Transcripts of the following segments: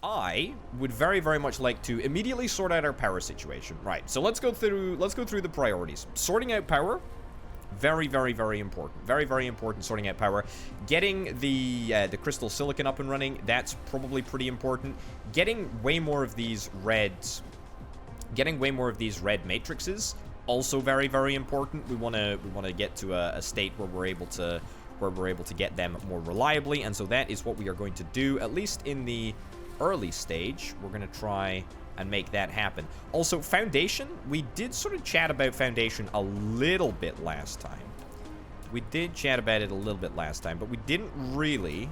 I would very, very much like to immediately sort out our power situation. Right, so let's go through the priorities. Sorting out power, very, very, very important. Very, very important, sorting out power. Getting the crystal silicon up and running, that's probably pretty important. Getting way more of these red matrices, also very, very important. We want to get to a state where we're able to get them more reliably, and so that is what we are going to do, at least in the early stage. We're going to try and make that happen. Also, Foundation, we did sort of chat about Foundation a little bit last time. We did chat about it a little bit last time, but we didn't really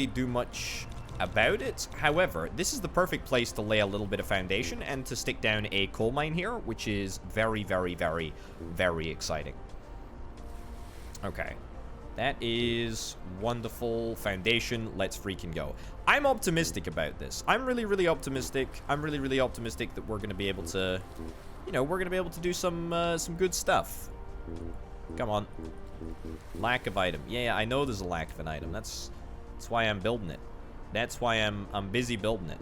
do much about it. However, this is the perfect place to lay a little bit of foundation and to stick down a coal mine here, which is very, very, very, very exciting. Okay. That is wonderful. Foundation, let's freaking go. I'm optimistic about this. I'm really, really optimistic. I'm really, really optimistic that we're going to be able to, you know, we're going to be able to do some good stuff. Come on. Lack of item. Yeah, I know there's a lack of an item. That's why I'm building it. That's why I'm busy building it.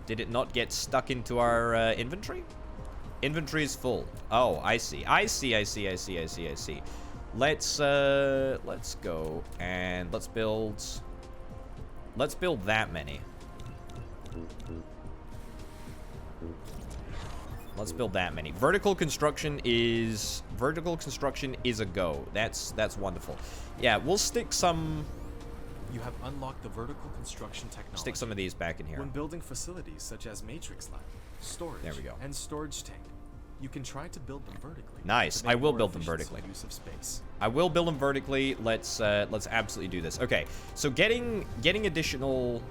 Did it not get stuck into our inventory? Inventory is full. Oh, I see. I see. Let's go and let's build that many. Let's build that many. Vertical construction is a go. That's wonderful. Yeah, we'll stick some. You have unlocked the vertical construction technology. Stick some of these back in here. When building facilities such as Matrix Lab, storage, there we go, and storage tank, you can try to build them vertically. Nice. I will build them vertically. Use of space. I will build them vertically. Let's absolutely do this. Okay. So getting additional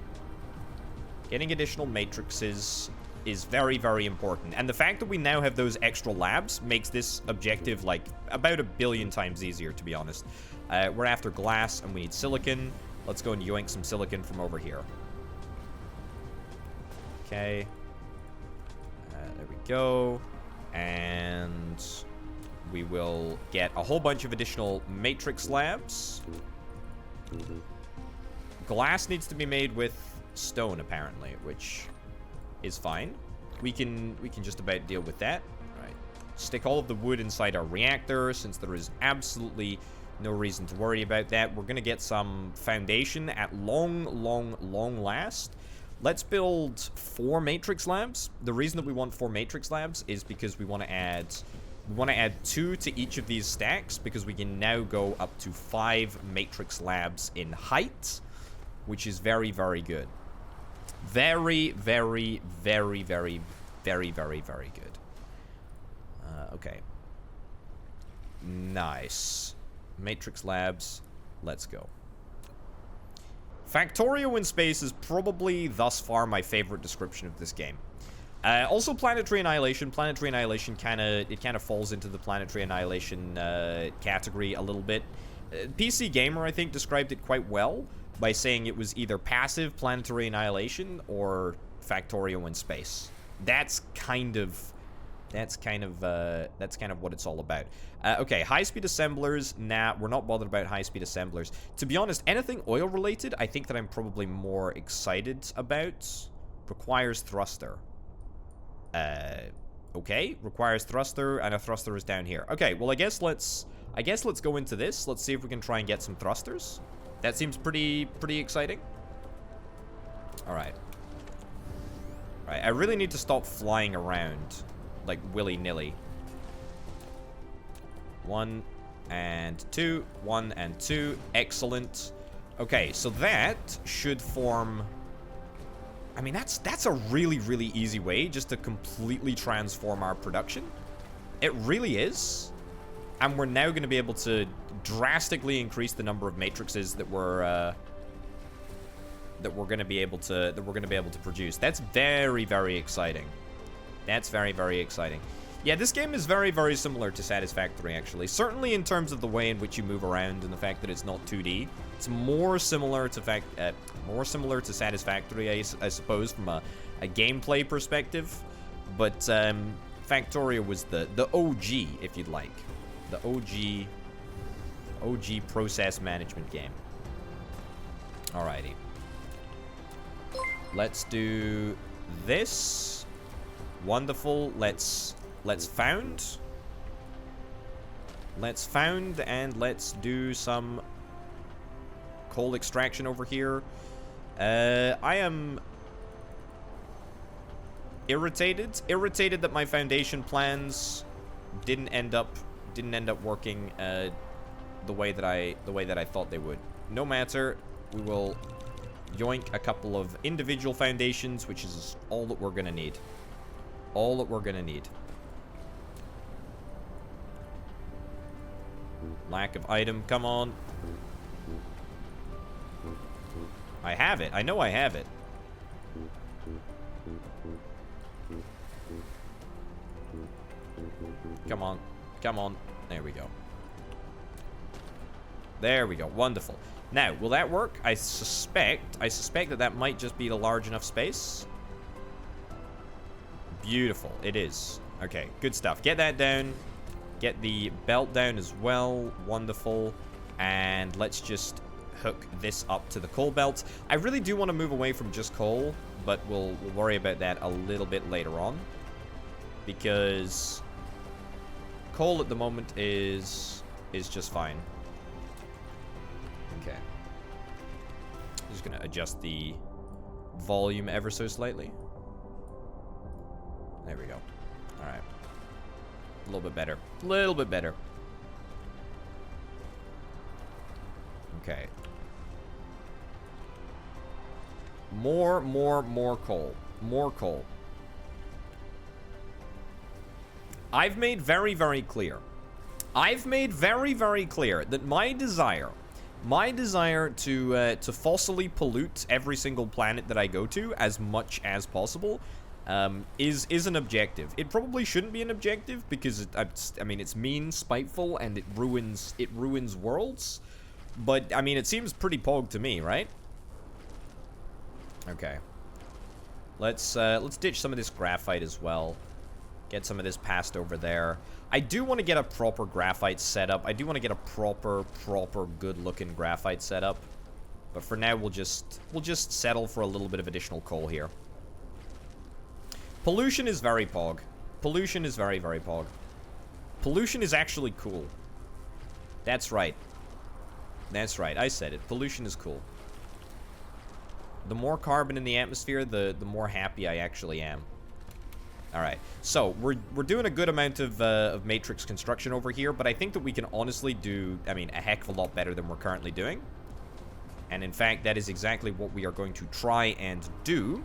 matrices is very, very important. And the fact that we now have those extra labs makes this objective like about 1 billion times easier, to be honest. We're after glass and we need silicon. Let's go and yoink some silicon from over here. Okay. There we go. And we will get a whole bunch of additional matrix labs. Glass needs to be made with stone, apparently, which is fine. We can just about deal with that. Right. Stick all of the wood inside our reactor, since there is absolutely no reason to worry about that. We're gonna get some foundation at long last. Let's build 4 matrix labs. The reason that we want 4 matrix labs is because we want to add 2 to each of these stacks, because we can now go up to 5 matrix labs in height, which is very, very good. Very, very, very, very, very, very, very good. Okay. Nice. Matrix labs. Let's go. Factorio in space is probably thus far my favorite description of this game. Also, Planetary Annihilation. Planetary Annihilation kind of falls into the Planetary Annihilation category a little bit. PC Gamer, I think, described it quite well by saying it was either passive Planetary Annihilation or Factorio in space. That's kind of what it's all about. Okay, high-speed assemblers. Nah, we're not bothered about high-speed assemblers. To be honest, anything oil-related, I think that I'm probably more excited about. Requires thruster. Okay, requires thruster, and a thruster is down here. Okay, well, I guess let's go into this. Let's see if we can try and get some thrusters. That seems pretty exciting. All right. All right, I really need to stop flying around like willy-nilly. 1 and 2. 1 and 2. Excellent. Okay, so that should form... I mean, that's a really, really easy way just to completely transform our production. It really is. And we're now going to be able to drastically increase the number of matrices that we're going to be able to produce. That's very, very exciting. That's very, very exciting. Yeah, this game is very, very similar to Satisfactory, actually. Certainly in terms of the way in which you move around and the fact that it's not 2D. It's more similar to Satisfactory, I suppose, from a gameplay perspective. But Factorio was the OG, if you'd like. The OG process management game. Alrighty. Let's do this. Wonderful. Let's found. Let's found, and let's do some coal extraction over here. I am irritated that my foundation plans didn't end up working the way that I thought they would. No matter, we will yoink a couple of individual foundations, which is all that we're gonna need. All that we're gonna need. Lack of item, come on. I have it. I know I have it. Come on. Come on. There we go. There we go. Wonderful. Now, will that work? I suspect that that might just be the large enough space. Beautiful. It is. Okay, good stuff. Get that down. Get the belt down as well. Wonderful. And let's just hook this up to the coal belt. I really do want to move away from just coal, but we'll worry about that a little bit later on. Because coal at the moment is just fine. Okay. I'm just going to adjust the volume ever so slightly. There we go. All right. A little bit better. A little bit better. Okay. More coal. More coal. I've made very, very clear. I've made very, very clear that my desire to fossily pollute every single planet that I go to as much as possible is an objective. It probably shouldn't be an objective because I mean it's mean, spiteful, and it ruins worlds. But I mean it seems pretty pog to me, right? Okay. Let's ditch some of this graphite as well. Get some of this passed over there. I do want to get a proper graphite setup. I do want to get a proper good-looking graphite setup. But for now, we'll just settle for a little bit of additional coal here. Pollution is very pog. Pollution is very, very pog. Pollution is actually cool. That's right. That's right. I said it. Pollution is cool. The more carbon in the atmosphere, the more happy I actually am. Alright, so we're doing a good amount of matrix construction over here, but I think that we can honestly do, I mean, a heck of a lot better than we're currently doing. And in fact, that is exactly what we are going to try and do.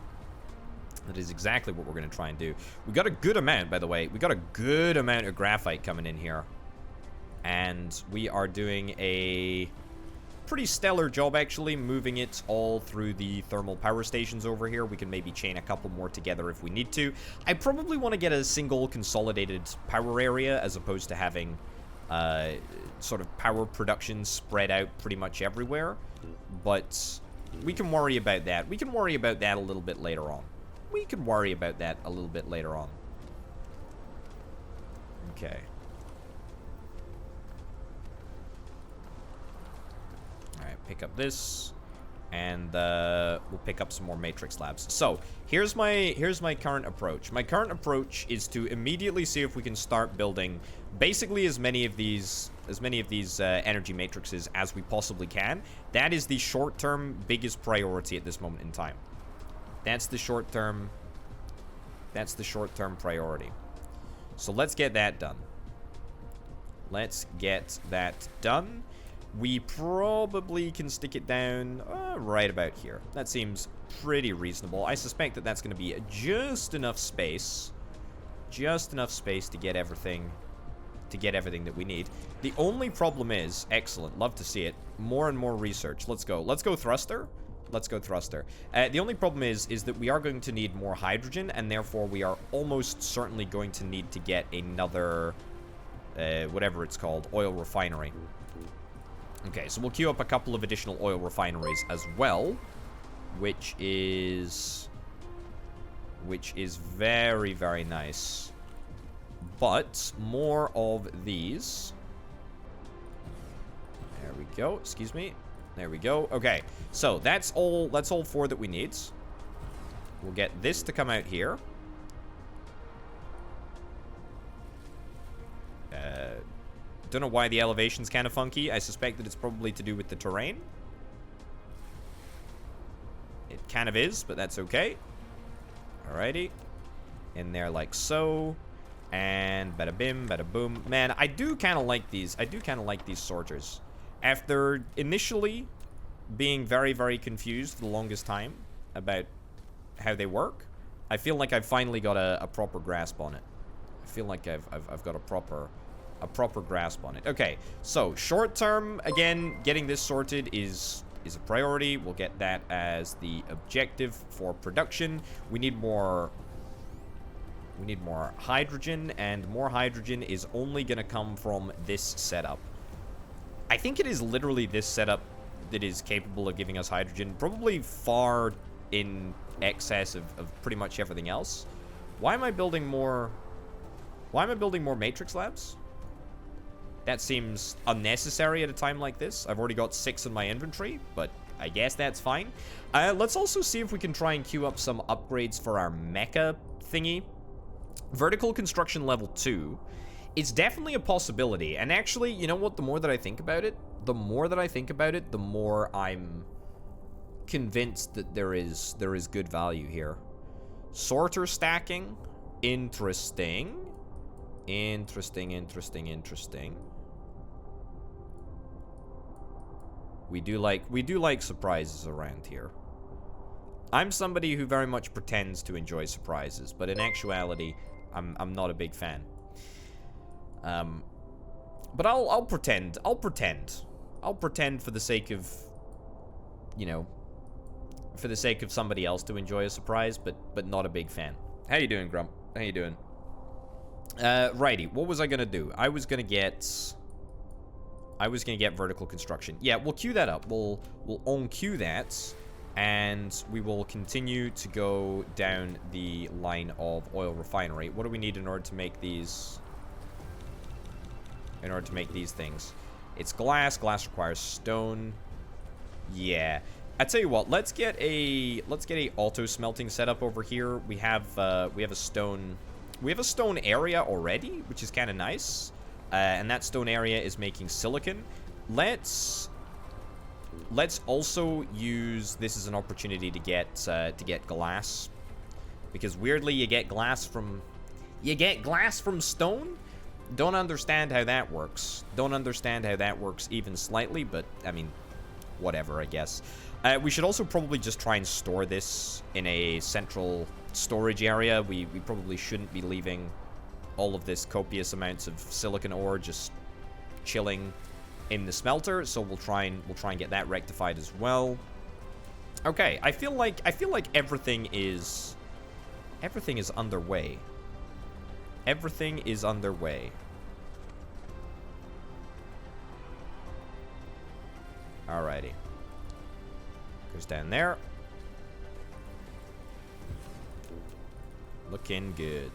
That is exactly what we're going to try and do. We got a good amount, by the way. We got a good amount of graphite coming in here. And we are doing a pretty stellar job, actually, moving it all through the thermal power stations over here. We can maybe chain a couple more together if we need to. I probably want to get a single consolidated power area as opposed to having sort of power production spread out pretty much everywhere. But we can worry about that. We can worry about that a little bit later on. We can worry about that a little bit later on. Okay. Pick up this, and we'll pick up some more matrix labs. So here's my current approach. My current approach is to immediately see if we can start building basically as many of these energy matrices as we possibly can. That is the short-term biggest priority at this moment in time. That's the short-term priority. So let's get that done. Let's get that done. We probably can stick it down right about here. That seems pretty reasonable. I suspect that that's going to be just enough space. Just enough space to get everything that we need. The only problem is, excellent, love to see it, more and more research. Let's go. Let's go thruster. Let's go thruster. The only problem is that we are going to need more hydrogen, and therefore we are almost certainly going to need to get another, whatever it's called, oil refinery. Okay, so we'll queue up a couple of additional oil refineries as well, which is very, very nice. But more of these. There we go. Excuse me. There we go. Okay, so that's all 4 that we need. We'll get this to come out here. Don't know why the elevation's kind of funky. I suspect that it's probably to do with the terrain. It kind of is, but that's okay. Alrighty. In there like so. And bada bim, bada boom. Man, I do kind of like these. I do kind of like these sorters. After initially being very, very confused for the longest time about how they work, I feel like I've finally got a proper grasp on it. I feel like I've got a proper grasp on it. Okay, so short term, again, getting this sorted is a priority. We'll get that as the objective for production. We need more hydrogen, and more hydrogen is only going to come from this setup. I think it is literally this setup that is capable of giving us hydrogen, probably far in excess of pretty much everything else. Why am I building more matrix labs? That seems unnecessary at a time like this. I've already got 6 in my inventory, but I guess that's fine. Let's also see if we can try and queue up some upgrades for our mecha thingy. Vertical construction level 2 is definitely a possibility. And actually, you know what? The more that I think about it, the more I'm convinced that there is good value here. Sorter stacking, interesting. Interesting. We do like surprises around here. I'm somebody who very much pretends to enjoy surprises, but in actuality, I'm not a big fan. But I'll pretend for the sake of, you know, for the sake of somebody else to enjoy a surprise, but not a big fan. How you doing, Grump? How you doing? Righty, what was I gonna do? I was gonna get vertical construction. Yeah, we'll queue that up. We'll on-queue that, and we will continue to go down the line of oil refinery. What do we need in order to make these? In order to make these things, it's glass. Glass requires stone. Yeah, I tell you what. Let's get a auto smelting setup over here. We have a stone. We have a stone area already, which is kind of nice. And that stone area is making silicon. Let's also use this as an opportunity to get glass, because weirdly you get glass from stone. Don't understand how that works. Don't understand how that works even slightly, but I mean, whatever, I guess. We should also probably just try and store this in a central storage area. We probably shouldn't be leaving all of this copious amounts of silicon ore just chilling in the smelter, so we'll try and get that rectified as well. Okay, I feel like everything is underway. Everything is underway. Alrighty. Goes down there. Looking good.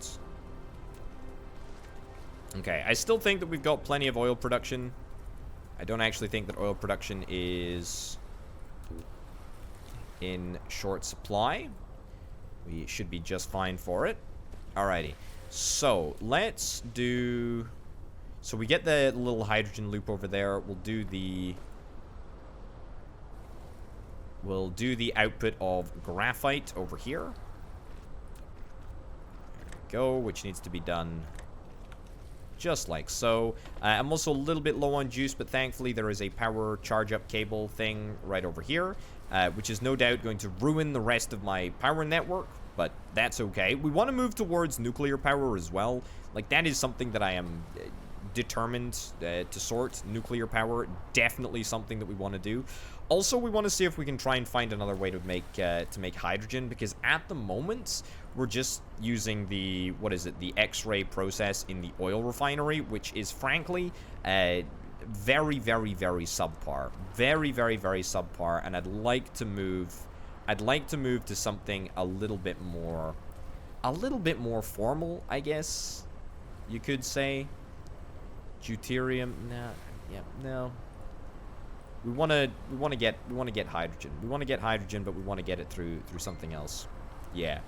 Okay, I still think that we've got plenty of oil production. I don't actually think that oil production is in short supply. We should be just fine for it. Alrighty. So, let's do... So, we get the little hydrogen loop over there. We'll do the output of graphite over here. There we go, which needs to be done just like so. I'm also a little bit low on juice, but thankfully there is a power charge-up cable thing right over here, which is no doubt going to ruin the rest of my power network, but that's okay. We want to move towards nuclear power as well. Like, that is something that I am determined to sort. Nuclear power, definitely something that we want to do. Also, we want to see if we can try and find another way to make hydrogen, because at the moment we're just using the X-ray process in the oil refinery, which is frankly very, very, very subpar. Very, very, very subpar, and I'd like to move to something a little bit more formal, I guess you could say. Deuterium, nah, yeah, no. We want to get hydrogen. We want to get hydrogen, but we want to get it through something else. Yeah.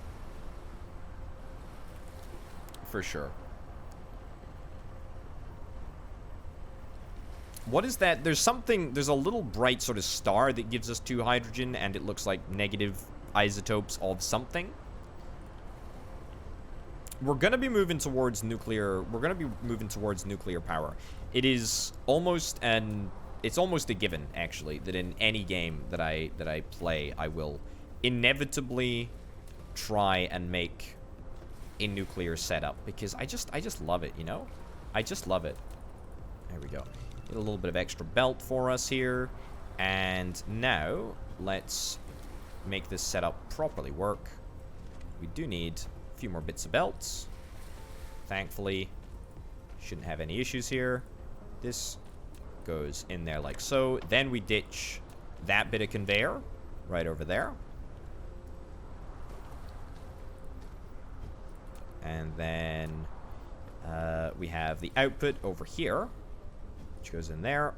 For sure. What is that? There's a little bright sort of star that gives us 2 hydrogen, and it looks like negative isotopes of something. We're going to be moving towards nuclear power. It is almost it's almost a given, actually, that in any game that I play, I will inevitably try and make a nuclear setup, because I just love it, you know? I just love it. There we go. Get a little bit of extra belt for us here. And now, let's make this setup properly work. We do need a few more bits of belts. Thankfully, shouldn't have any issues here. This goes in there like so. Then we ditch that bit of conveyor right over there. And then we have the output over here, which goes in there.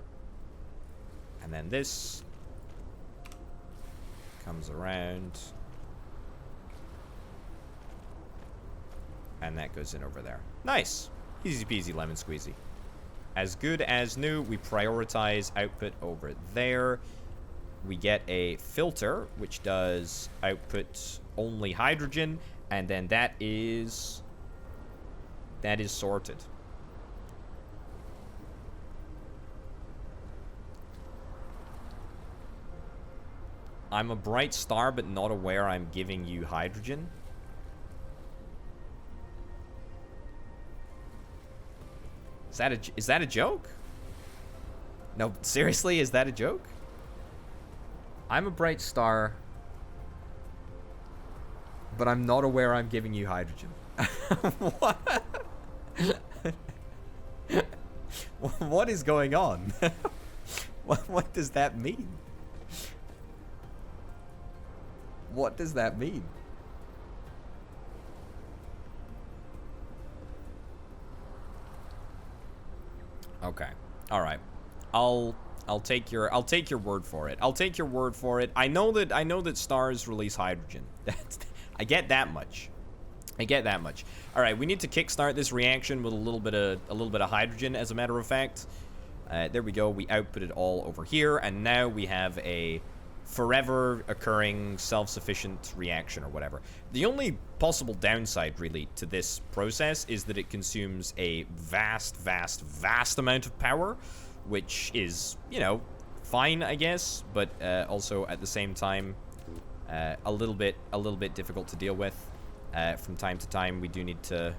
And then this comes around. And that goes in over there. Nice. Easy peasy lemon squeezy. As good as new. We prioritize output over there. We get a filter, which does output only hydrogen. And then that is sorted. I'm a bright star, but not aware I'm giving you hydrogen. Is that a joke? No, seriously, is that a joke? I'm a bright star, but I'm not aware I'm giving you hydrogen. What? What is going on? What does that mean? What does that mean? Okay. All right. I'll take your word for it. I'll take your word for it. I know that stars release hydrogen. I get that much. I get that much. All right, we need to kickstart this reaction with a little bit of hydrogen, as a matter of fact. There we go. We output it all over here, and now we have a forever occurring self-sufficient reaction or whatever. The only possible downside, really, to this process is that it consumes a vast amount of power, which is, you know, fine, I guess, but also at the same time a little bit difficult to deal with. From time to time, we do need to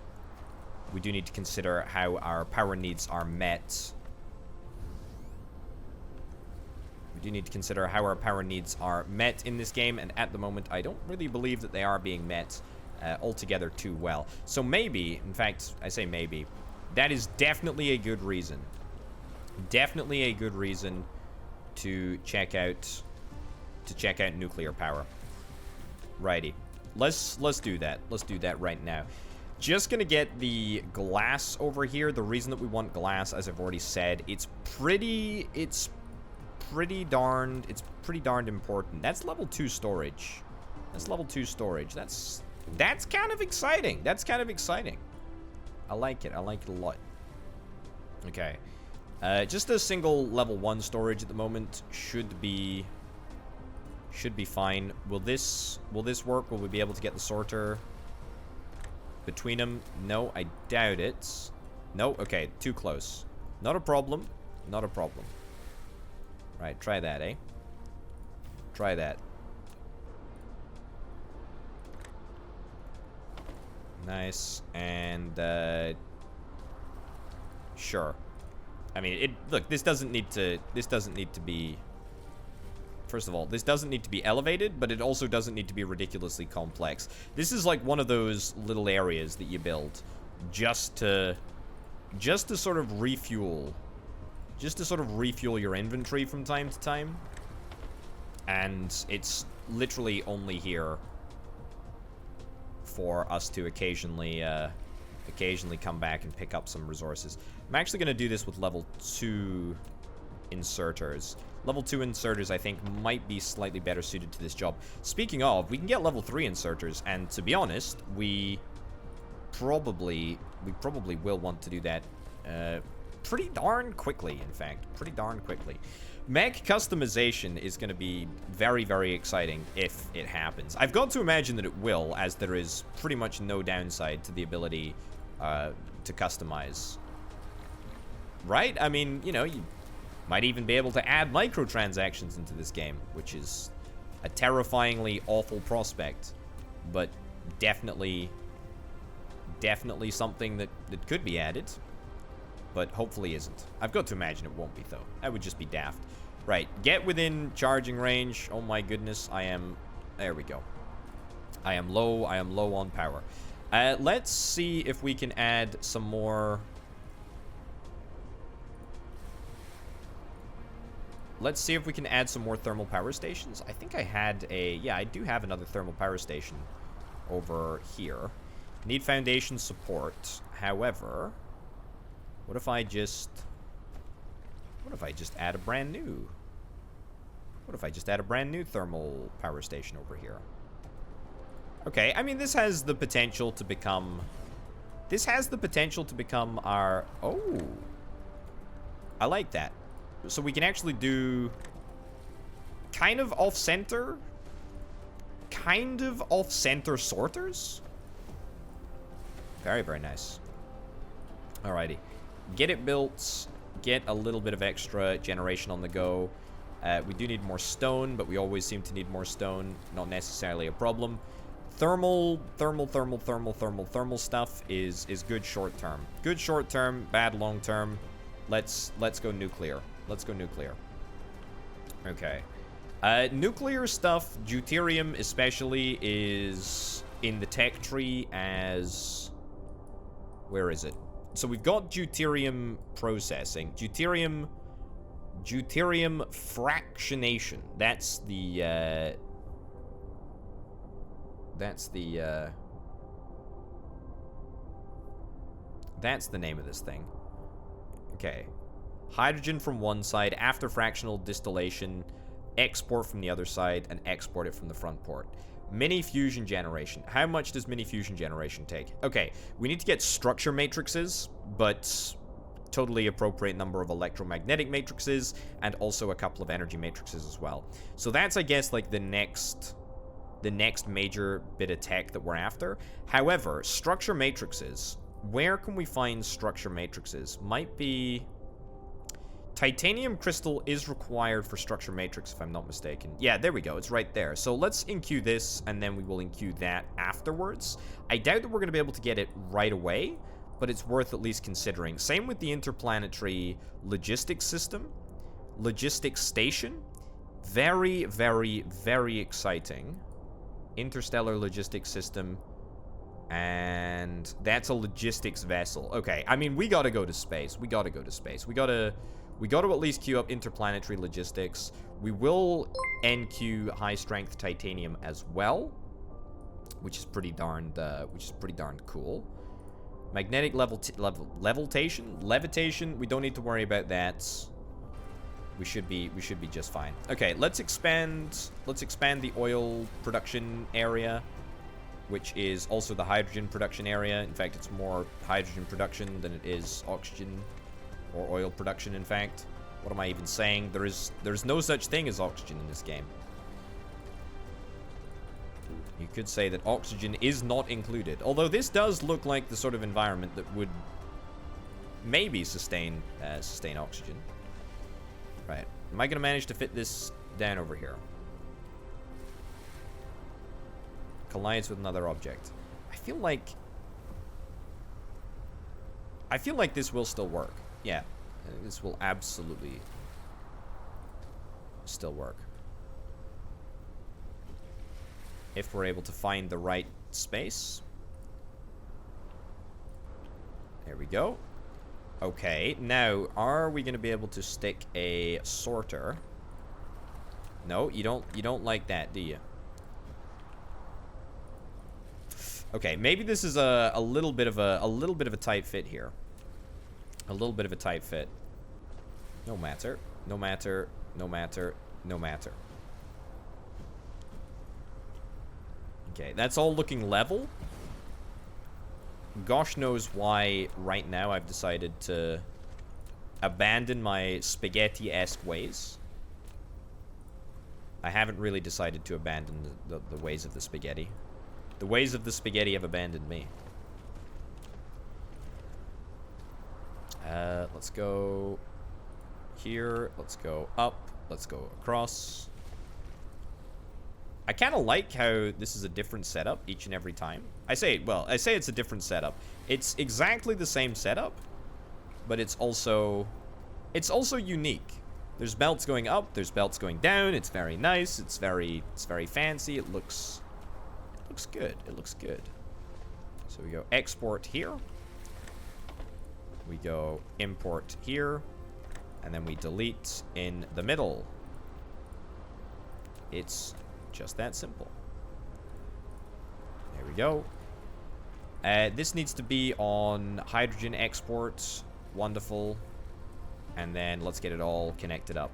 consider how our power needs are met. We do need to consider how our power needs are met in this game, and at the moment, I don't really believe that they are being met altogether too well. So maybe, in fact, I say maybe, that is definitely a good reason. Definitely a good reason to check out nuclear power. Righty. Let's do that. Let's do that right now. Just gonna get the glass over here. The reason that we want glass, as I've already said, it's pretty darned important. That's level 2 storage. That's level 2 storage. That's kind of exciting. That's kind of exciting. I like it. I like it a lot. Okay. Just a single level 1 storage at the moment should be fine. Will this work? Will we be able to get the sorter between them? No, I doubt it. No, okay, too close. Not a problem. Not a problem. Right, try that, eh? Try that. Nice, and sure. I mean, look, this doesn't need to be. First of all, this doesn't need to be elevated, but it also doesn't need to be ridiculously complex. This is like one of those little areas that you build just to sort of refuel. Just to sort of refuel your inventory from time to time. And it's literally only here for us to occasionally come back and pick up some resources. I'm actually going to do this with level 2 inserters. Level 2 inserters, I think, might be slightly better suited to this job. Speaking of, we can get level 3 inserters, and to be honest, we probably will want to do that pretty darn quickly, in fact. Pretty darn quickly. Mech customization is going to be very, very exciting if it happens. I've got to imagine that it will, as there is pretty much no downside to the ability to customize. Right? I mean, you know, you might even be able to add microtransactions into this game, which is a terrifyingly awful prospect, but definitely something that could be added, but hopefully isn't. I've got to imagine it won't be, though. That would just be daft. Right, get within charging range. Oh my goodness, there we go. I am low on power. Let's see if we can add some more. Let's see if we can add some more thermal power stations. I think I had yeah, I do have another thermal power station over here. Need foundation support. However, what if I just add a brand new? What if I just add a brand new thermal power station over here? Okay, I mean, this has the potential to become our... Oh. I like that. So we can actually do kind of off-center sorters? Very, very nice. Alrighty. Get it built. Get a little bit of extra generation on the go. We do need more stone, but we always seem to need more stone. Not necessarily a problem. Thermal stuff is good short term. Good short term, bad long term. Let's go nuclear. Let's go nuclear. Okay. Nuclear stuff, deuterium especially, is in the tech tree as... Where is it? So we've got deuterium processing. Deuterium fractionation. That's the name of this thing. Okay. Hydrogen from one side, after fractional distillation, export from the other side, and export it from the front port. Mini fusion generation. How much does mini fusion generation take? Okay, we need to get structure matrices, but totally appropriate number of electromagnetic matrices, and also a couple of energy matrices as well. So that's, I guess, like the next major bit of tech that we're after. However, structure matrices, where can we find structure matrices? Might be... Titanium crystal is required for structure matrix, if I'm not mistaken. Yeah, there we go. It's right there. So let's enqueue this, and then we will enqueue that afterwards. I doubt that we're going to be able to get it right away, but it's worth at least considering. Same with the interplanetary logistics system. Logistics station. Very, very, very exciting. Interstellar logistics system. And that's a logistics vessel. Okay, I mean, we gotta go to space. We gotta at least queue up interplanetary logistics. We will NQ high-strength titanium as well, which is pretty darned cool. Magnetic levitation. We don't need to worry about that. We should be just fine. Okay, let's expand the oil production area, which is also the hydrogen production area. In fact, it's more hydrogen production than it is oxygen. Or oil production, in fact. What am I even saying? There's no such thing as oxygen in this game. You could say that oxygen is not included. Although this does look like the sort of environment that would maybe sustain oxygen. Right. Am I going to manage to fit this down over here? Collides with another object. I feel like this will still work. Yeah, this will absolutely still work. If we're able to find the right space. There we go. Okay, now, are we going to be able to stick a sorter? No, you don't like that, do you? Okay, maybe this is a little bit of a tight fit here. A little bit of a tight fit. No matter. No matter. No matter. Okay, that's all looking level. Gosh knows why right now I've decided to abandon my spaghetti-esque ways. I haven't really decided to abandon the ways of the spaghetti. The ways of the spaghetti have abandoned me. Let's go here. Let's go up. Let's go across. I kind of like how this is a different setup each and every time. I say it's a different setup. It's exactly the same setup, but it's also unique. There's belts going up, there's belts going down. It's very nice. It's very fancy. It looks good. It looks good. So we go export here. We go import here, and then we delete in the middle. It's just that simple. There we go. This needs to be on hydrogen export. Wonderful. And then let's get it all connected up.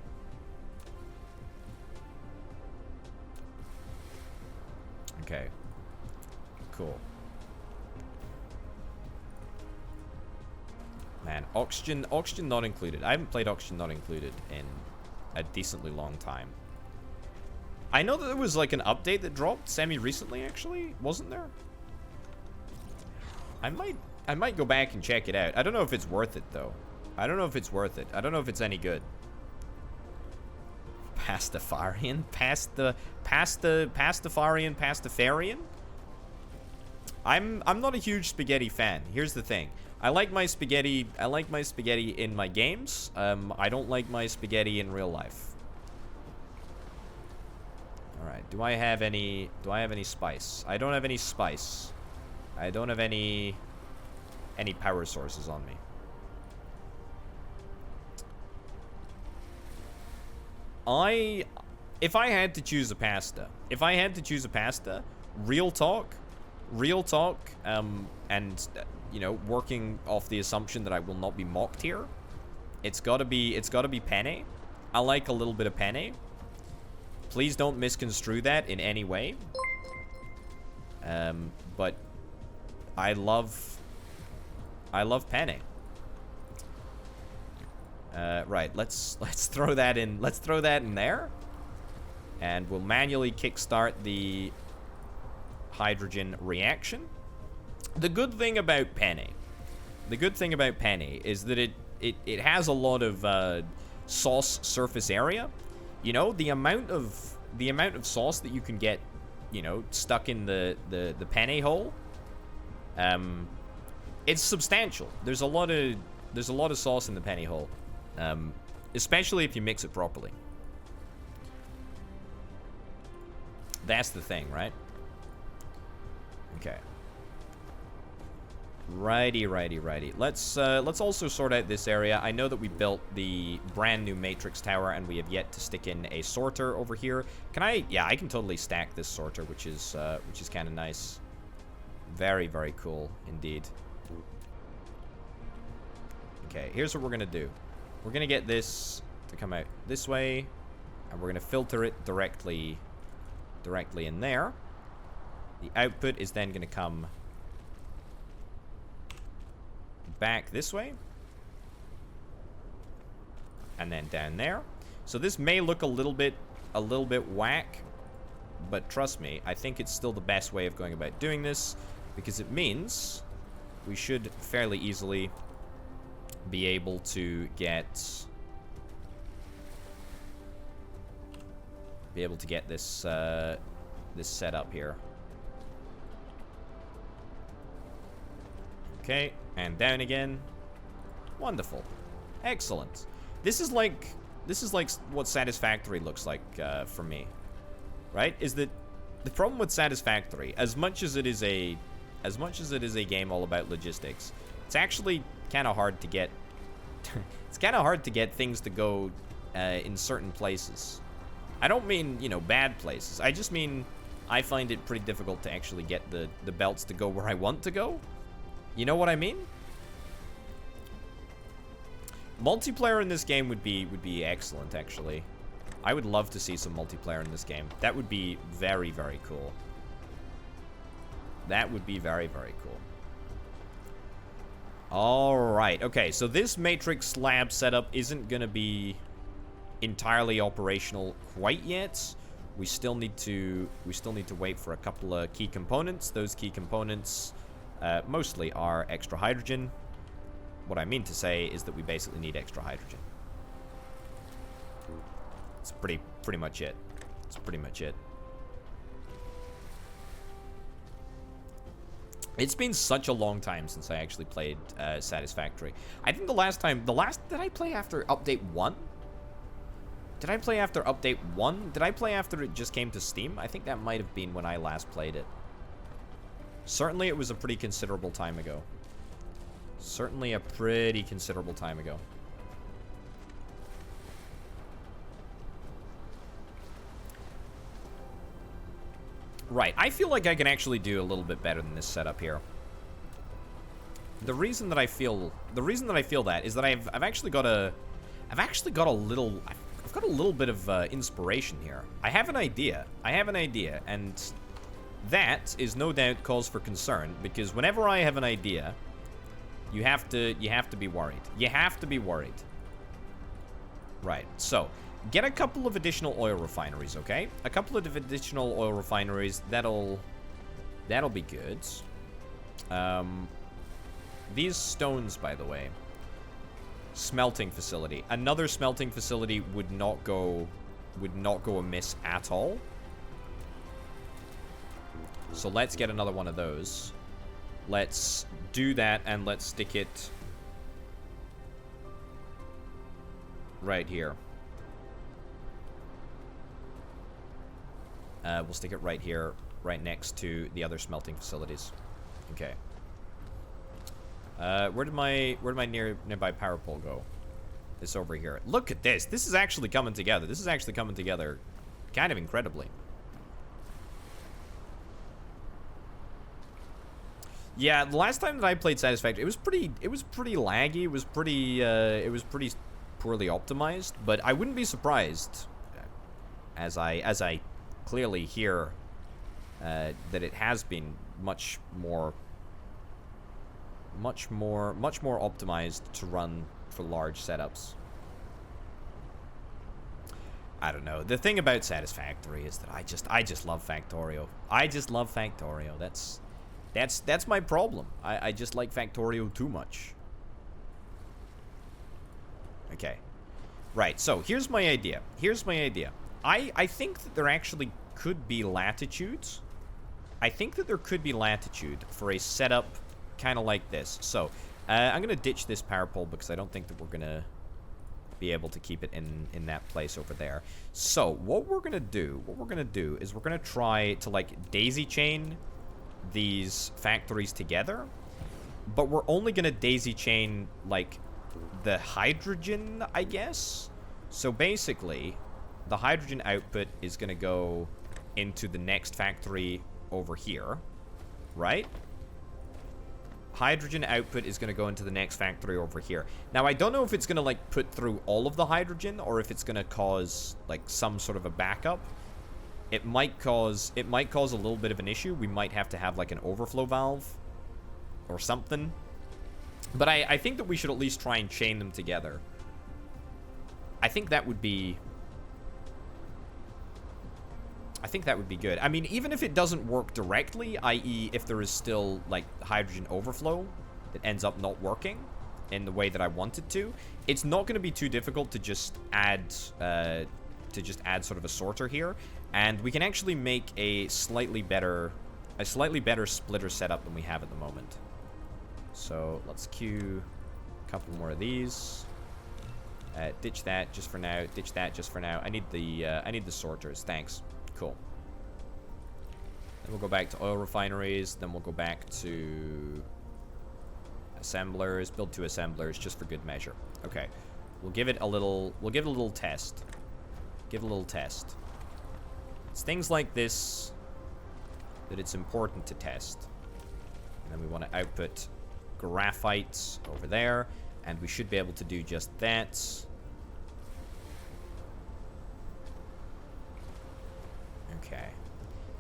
Okay. Cool. Man, oxygen not included. I haven't played oxygen not included in a decently long time. I know that there was like an update that dropped semi-recently, actually. Wasn't there? I might go back and check it out. I don't know if it's worth it, though. I don't know if it's worth it. I don't know if it's any good. Pastafarian? Pastafarian? I'm not a huge spaghetti fan. Here's the thing. I like my spaghetti in my games. I don't like my spaghetti in real life. Alright, do I have any spice? I don't have any spice. I don't have any power sources on me. If I had to choose a pasta, real talk, and you know, working off the assumption that I will not be mocked here, it's gotta be penne. I like a little bit of penne. Please don't misconstrue that in any way. But I love penne. Right, let's throw that in. Let's throw that in there, and we'll manually kickstart the hydrogen reaction. The good thing about penne is that it has a lot of sauce surface area. You know, the amount of sauce that you can get, you know, stuck in the penne hole. It's substantial. There's a lot of sauce in the penne hole. Especially if you mix it properly. That's the thing, right? Okay. Righty. Let's also sort out this area. I know that we built the brand new matrix tower, and we have yet to stick in a sorter over here. Can I? Yeah, I can totally stack this sorter, which is kind of nice. Very, very cool indeed. Okay, here's what we're gonna do. We're gonna get this to come out this way, and we're gonna filter it directly in there. The output is then gonna come back this way, and then down there. So this may look a little bit whack, but trust me, I think it's still the best way of going about doing this, because it means we should fairly easily be able to get this this set up here. Okay, and down again. Wonderful. Excellent. This is like what Satisfactory looks like for me. Right? Is that the problem with Satisfactory, as much as it is a game all about logistics, it's actually kind of hard to get it's kind of hard to get things to go in certain places. I don't mean, you know, bad places. I just mean I find it pretty difficult to actually get the belts to go where I want to go. You know what I mean? Multiplayer in this game would be excellent, actually. I would love to see some multiplayer in this game. That would be very, very cool. That would be very, very cool. Alright, okay, so this Matrix lab setup isn't going to be entirely operational quite yet. We still need to wait for a couple of key components. Those key components mostly are extra hydrogen. What I mean to say is that we basically need extra hydrogen. It's pretty much it. It's pretty much it. It's been such a long time since I actually played Satisfactory. I think did I play after update 1? Did I play after update 1? Did I play after it just came to Steam? I think that might have been when I last played it. Certainly it was a pretty considerable time ago. Certainly a pretty considerable time ago. Right, I feel like I can actually do a little bit better than this setup here. The reason that I feel that is that I've actually got a little bit of inspiration here. I have an idea, and that is no doubt cause for concern, because whenever I have an idea, you have to be worried. You have to be worried. Right, so get a couple of additional oil refineries, okay? A couple of additional oil refineries, that'll be good. These stones, by the way. Smelting facility. Another smelting facility would not go amiss at all. So let's get another one of those. Let's do that, and let's stick it right here. We'll stick it right here, right next to the other smelting facilities. Okay. Where did my nearby power pole go? It's over here. Look at this. This is actually coming together. This is actually coming together kind of incredibly. Yeah, the last time that I played Satisfactory, it was pretty laggy. It was pretty poorly optimized, but I wouldn't be surprised as I clearly hear that it has been much more optimized to run for large setups. I don't know. The thing about Satisfactory is that I just love Factorio. I just love Factorio. That's my problem. I just like Factorio too much. Okay. Right, so here's my idea. I think that there actually could be latitudes. I think that there could be latitude for a setup kind of like this. So, I'm going to ditch this power pole because I don't think that we're going to be able to keep it in that place over there. So, what we're going to do is we're going to try to, like, daisy chain these factories together. But we're only going to daisy chain, like, the hydrogen, I guess. So, basically, the hydrogen output is going to go into the next factory over here, right? Hydrogen output is going to go into the next factory over here. Now, I don't know if it's going to, like, put through all of the hydrogen or if it's going to cause, like, some sort of a backup. It might cause a little bit of an issue. We might have to have, like, an overflow valve or something. But I think that we should at least try and chain them together. I think that would be good. I mean, even if it doesn't work directly, i.e. if there is still, like, hydrogen overflow that ends up not working in the way that I want it to, it's not going to be too difficult to just add sort of a sorter here, and we can actually make a slightly better splitter setup than we have at the moment. So let's queue a couple more of these. Ditch that just for now. Ditch that just for now. I need the sorters. Thanks. Cool. Then we'll go back to oil refineries. Then we'll go back to assemblers. Build 2 assemblers just for good measure. Okay. We'll give it a little test. Give it a little test. It's things like this that it's important to test. And then we want to output graphite over there, and we should be able to do just that. Okay.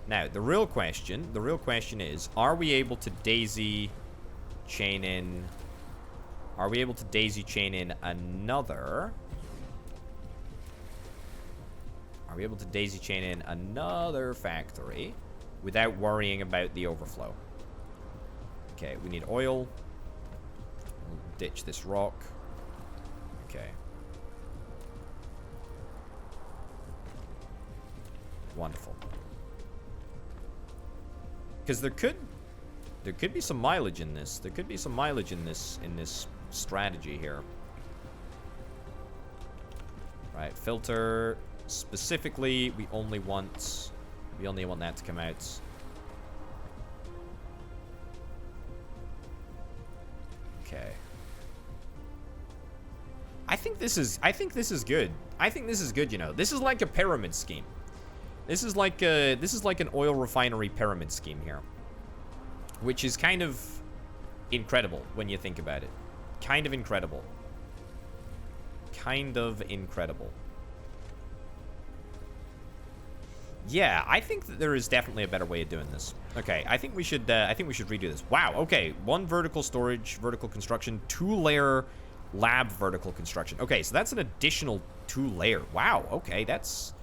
Now, the real question is, are we able to daisy chain in... Are we able to daisy chain in another... Are we able to daisy chain in another factory without worrying about the overflow? Okay, we need oil. We'll ditch this rock. Okay. Wonderful. Because there could be some mileage in this. There could be some mileage in this strategy here. Right, filter. Specifically, we only want that to come out. Okay. I think this is good. I think this is good, you know. This is like a pyramid scheme. This is like an oil refinery pyramid scheme here. Which is kind of incredible when you think about it. Kind of incredible. Kind of incredible. Yeah, I think that there is definitely a better way of doing this. Okay, I think we should redo this. Wow, okay. 1 vertical storage, vertical construction, 2-layer lab vertical construction. Okay, so that's an additional 2-layer. Wow, okay, that's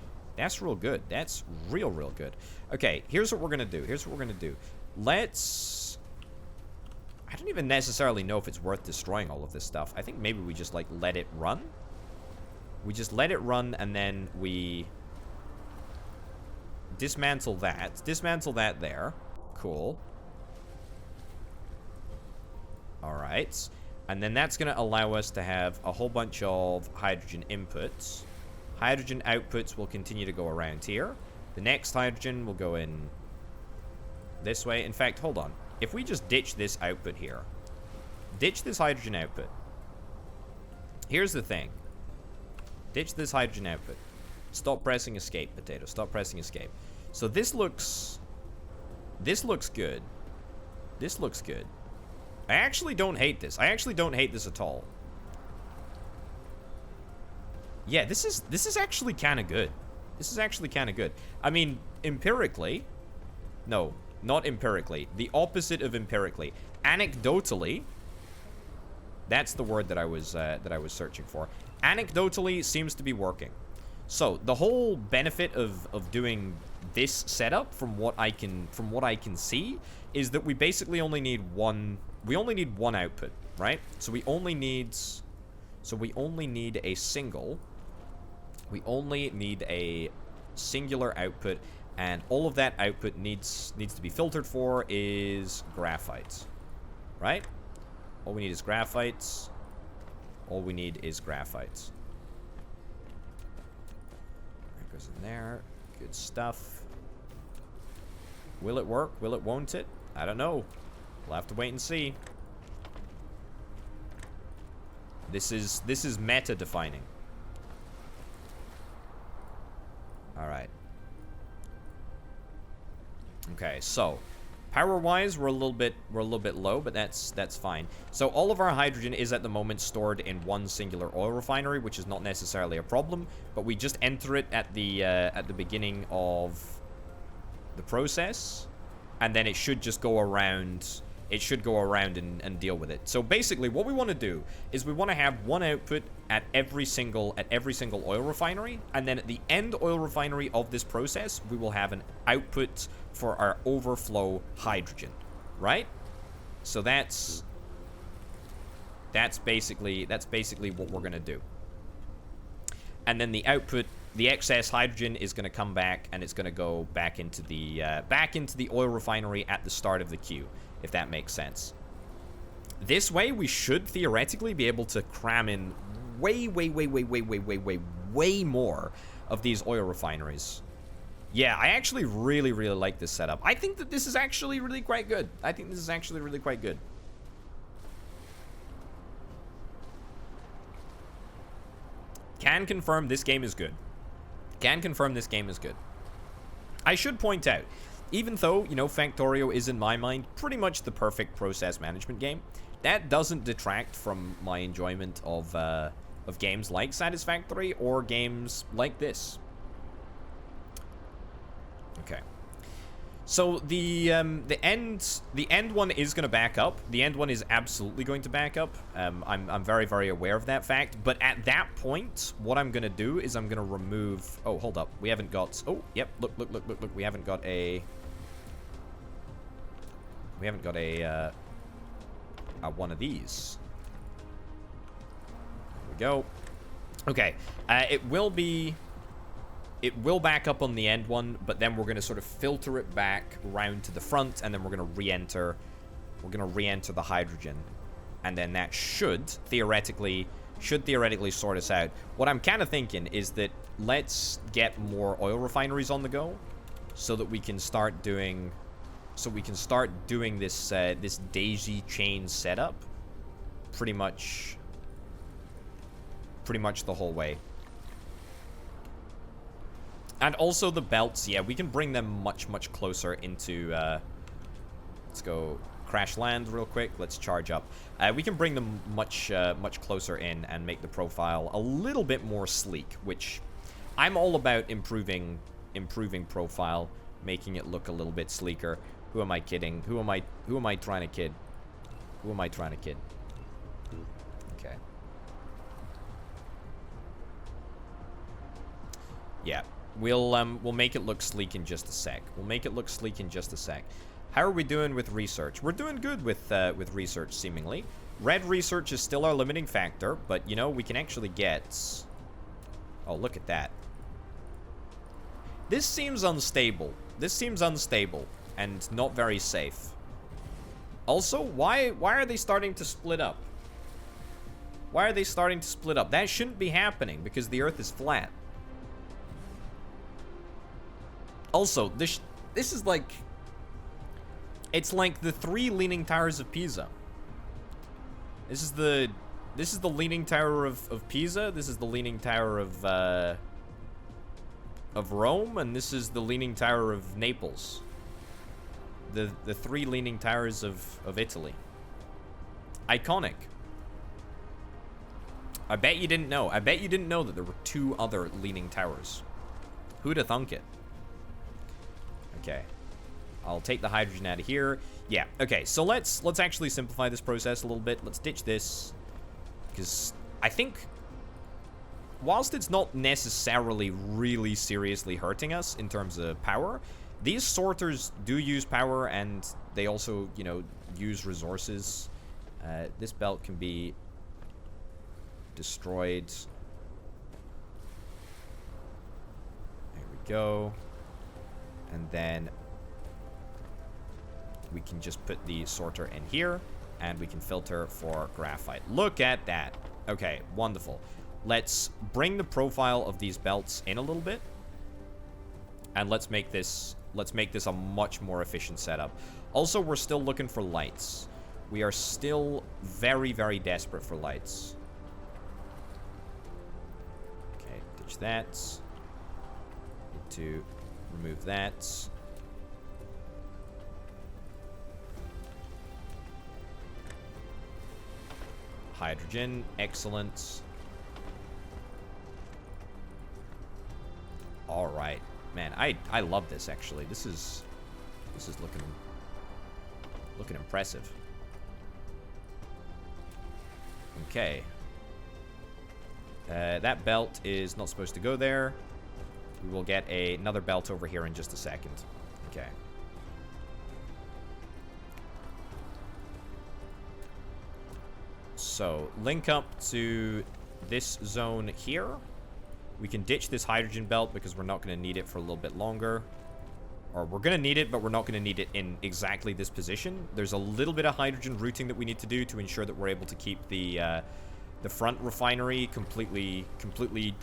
real good. That's real good. Okay, here's what we're gonna do. Let's... I don't even necessarily know if it's worth destroying all of this stuff. I think maybe we just, like, let it run. We just let it run, and then we... dismantle that. Dismantle that there. Cool. Alright. And then that's going to allow us to have a whole bunch of hydrogen inputs. Hydrogen outputs will continue to go around here. The next hydrogen will go in this way. In fact, hold on. If we just ditch this output here. Ditch this hydrogen output. Here's the thing. Ditch this hydrogen output. Stop pressing escape, potato. Stop pressing escape. So this looks good. This looks good. I actually don't hate this. I actually don't hate this at all. Yeah, this is actually kind of good. This is actually kind of good. I mean, empirically, no, not empirically. The opposite of empirically. Anecdotally, that's the word that I was searching for. Anecdotally seems to be working. So the whole benefit of doing this setup, from what I can see, is that we basically only need one. We only need one output, right? So we only need a single. We only need a singular output, and all of that output needs to be filtered for is graphite, right? All we need is graphite. All we need is graphite. That goes in there. Good stuff. Will it work? Will it? Won't it? I don't know. We'll have to wait and see. This is meta defining. All right. Okay, so power-wise, we're a little bit low, but that's fine. So all of our hydrogen is at the moment stored in one singular oil refinery, which is not necessarily a problem. But we just enter it at the beginning of the process, and then it should just go around. It should go around and deal with it. So basically, what we want to do is we want to have one output at every single oil refinery, and then at the end oil refinery of this process, we will have an output for our overflow hydrogen, right? So that's basically what we're gonna do. And then the output, the excess hydrogen, is gonna come back, and it's gonna go back into the oil refinery at the start of the queue, if that makes sense. This way, we should theoretically be able to cram in way more of these oil refineries. Yeah, I actually really like this setup. I think that this is actually really quite good. Can confirm this game is good. I should point out, even though, you know, Factorio is, in my mind, pretty much the perfect process management game, that doesn't detract from my enjoyment of games like Satisfactory or games like this. Okay. So the end one is going to back up. The end one is absolutely going to back up. I'm very, very aware of that fact. But at that point, what I'm going to do is I'm going to remove... Oh, hold up. We haven't got... Oh, yep. Look. We haven't got a... We haven't got a one of these. There we go. Okay. It will be... It will back up on the end one, but then we're going to sort of filter it back round to the front, and then we're going to re-enter. We're going to re-enter the hydrogen, and then that should theoretically sort us out. What I'm kind of thinking is that let's get more oil refineries on the go, so that we can start doing, this this daisy chain setup, pretty much the whole way. And also the belts, yeah, we can bring them much, much closer into, let's go crash land real quick. Let's charge up. We can bring them much closer in and make the profile a little bit more sleek, which I'm all about improving profile, making it look a little bit sleeker. Who am I kidding? Who am I trying to kid? Who am I trying to kid? Okay. Yeah. We'll make it look sleek in just a sec. How are we doing with research? We're doing good with research, seemingly. Red research is still our limiting factor, but, you know, we can actually get... Oh, look at that. This seems unstable. And not very safe. Also, why are they starting to split up? That shouldn't be happening, because the Earth is flat. Also, this is like... It's like the 3 Leaning Towers of Pisa. This is the Leaning Tower of Pisa. This is the Leaning Tower of Rome, and this is the Leaning Tower of Naples. The 3 Leaning Towers of Italy. Iconic. I bet you didn't know. That there were 2 other Leaning Towers. Who'da thunk it? Okay. I'll take the hydrogen out of here. Yeah, okay, so let's actually simplify this process a little bit. Let's ditch this. Because I think, whilst it's not necessarily really seriously hurting us in terms of power, these sorters do use power, and they also, you know, use resources. This belt can be destroyed. There we go. And then we can just put the sorter in here, and we can filter for graphite. Look at that. Okay, wonderful. Let's bring the profile of these belts in a little bit, and let's make this a much more efficient setup. Also, we're still looking for lights. We are still very, very desperate for lights. Okay, ditch that. Need to remove that. Hydrogen, excellent. All right, man, I love this actually. This is looking impressive. Okay. That belt is not supposed to go there. We will get another belt over here in just a second. Okay. So, link up to this zone here. We can ditch this hydrogen belt because we're not going to need it for a little bit longer. Or we're going to need it, but we're not going to need it in exactly this position. There's a little bit of hydrogen routing that we need to do to ensure that we're able to keep the front refinery completely,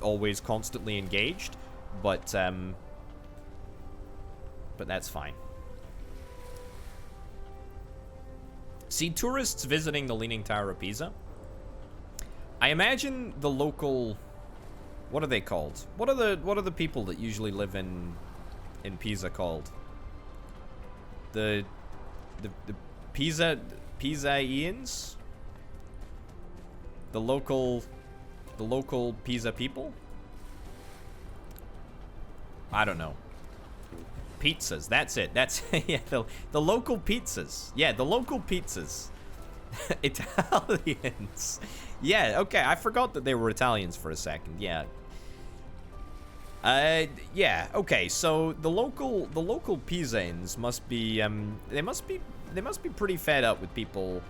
always, constantly engaged. But that's fine. See, tourists visiting the Leaning Tower of Pisa. I imagine the local... What are they called? What are the people that usually live in Pisa called? The Pisaians? The local Pisa people? I don't know. pizzas. That's it. That's yeah, the local pizzas. Yeah, the local pizzas. Italians. Yeah, okay. I forgot that they were Italians for a second. Yeah. Yeah. Okay. So the local Pisans must be they must be pretty fed up with people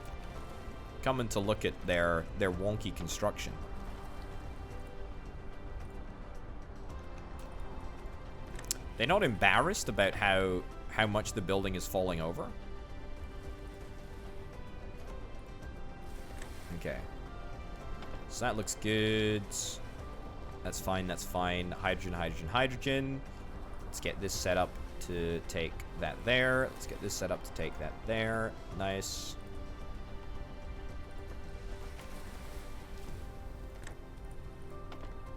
coming to look at their wonky construction. They're not embarrassed about how much the building is falling over. Okay. So that looks good. That's fine, that's fine. Hydrogen, hydrogen, hydrogen. Let's get this set up to take that there. Let's get this set up to take that there. Nice.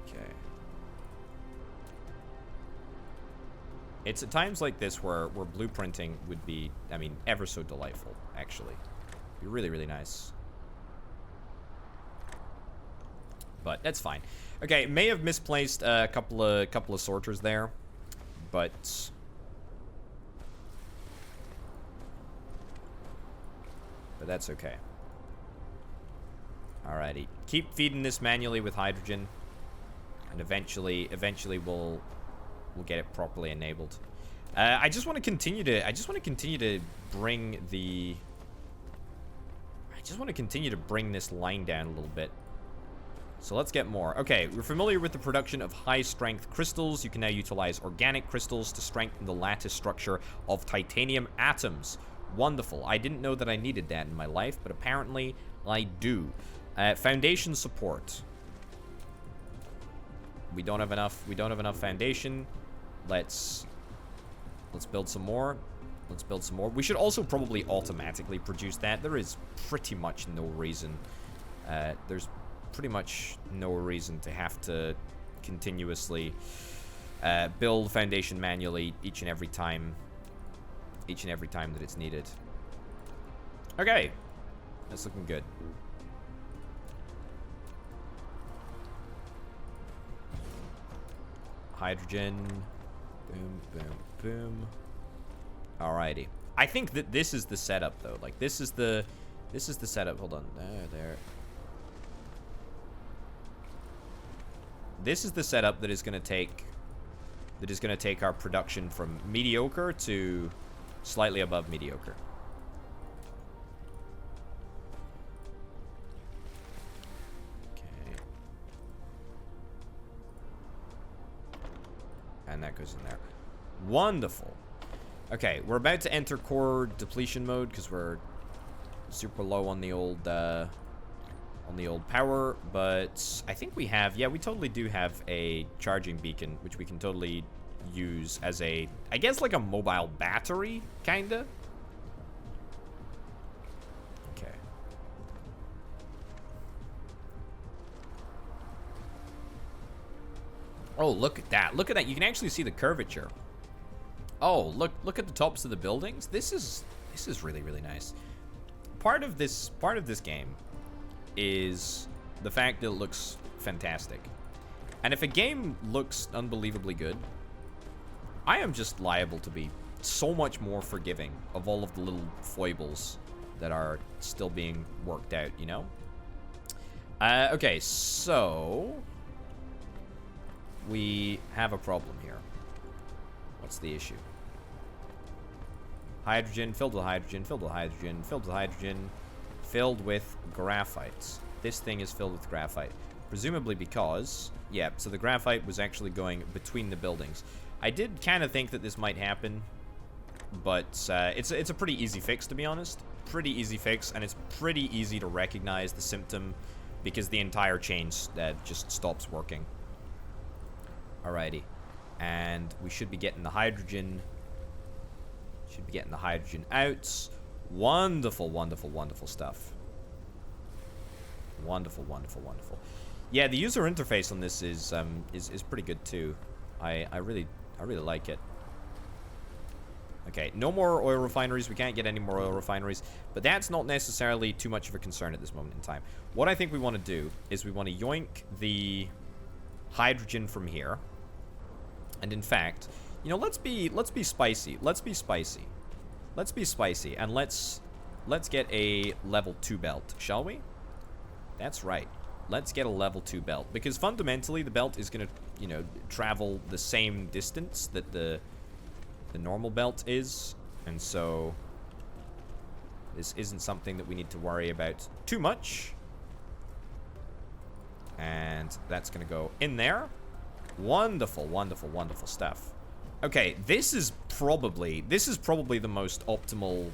Okay. It's at times like this where blueprinting would be, I mean, ever so delightful, actually. It'd be really, really nice. But that's fine. Okay, may have misplaced a couple of sorters there, but that's okay. Alrighty, keep feeding this manually with hydrogen, and eventually we'll get it properly enabled. I just want to continue to bring the. I just want to continue to bring this line down a little bit. So let's get more. Okay, we're familiar with the production of high-strength crystals. You can now utilize organic crystals to strengthen the lattice structure of titanium atoms. Wonderful. I didn't know that I needed that in my life, but apparently I do. Foundation support. We don't have enough. We don't have enough foundation. Let's build some more. Let's build some more. We should also probably automatically produce that. There is pretty much no reason. There's pretty much no reason to have to continuously build foundation manually each and every time that it's needed. Okay, that's looking good. Hydrogen, boom, boom, boom. Alrighty. I think that this is the setup though. Like this is the setup. Hold on, there. This is the setup that is going to take our production from mediocre to slightly above mediocre. Okay. And that goes in there. Wonderful. Okay, we're about to enter core depletion mode because we're super low on the old power, but I think we have, yeah, we totally do have a charging beacon, which we can totally use as a, I guess like a mobile battery, kinda. Okay. Oh, look at that. Look at that. You can actually see the curvature. Oh, look at the tops of the buildings. This is really, really nice. Part of this game is the fact that it looks fantastic. And if a game looks unbelievably good, I am just liable to be so much more forgiving of all of the little foibles that are still being worked out, you know? Okay, so we have a problem here. What's the issue? Hydrogen, filled with hydrogen, filled with hydrogen, filled with hydrogen, filled with graphite. This thing is filled with graphite. Presumably because, yeah, so the graphite was actually going between the buildings. I did kind of think that this might happen, but it's a pretty easy fix, to be honest. Pretty easy fix, and it's pretty easy to recognize the symptom because the entire chain just stops working. Alrighty. And we should be getting the hydrogen. Should be getting the hydrogen out. Wonderful, wonderful, wonderful stuff. Wonderful, wonderful, wonderful. Yeah, the user interface on this is pretty good too. I really like it. Okay, no more oil refineries. We can't get any more oil refineries, but that's not necessarily too much of a concern at this moment in time. What I think we want to do is we want to yoink the hydrogen from here. And in fact, You know, let's be spicy. Let's be spicy. Let's be spicy, and let's get a level 2 belt, shall we? That's right. Let's get a level 2 belt, because fundamentally the belt is gonna, you know, travel the same distance that the normal belt is, and so this isn't something that we need to worry about too much. And that's gonna go in there. Wonderful, wonderful, wonderful stuff. Okay, this is probably the most optimal.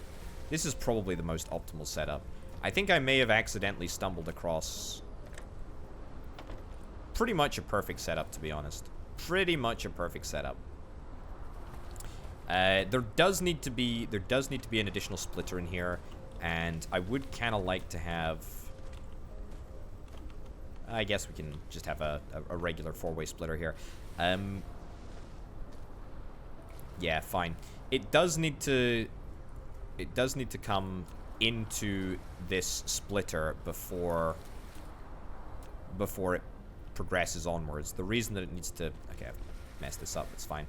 This is probably the most optimal setup. I think I may have accidentally stumbled across pretty much a perfect setup, to be honest. Pretty much a perfect setup. There does need to be an additional splitter in here, and I would kind of like to have. I guess we can just have a regular 4-way splitter here. Yeah, fine. It does need to come into this splitter before it progresses onwards. The reason that it needs to... Okay, I've messed this up. It's fine.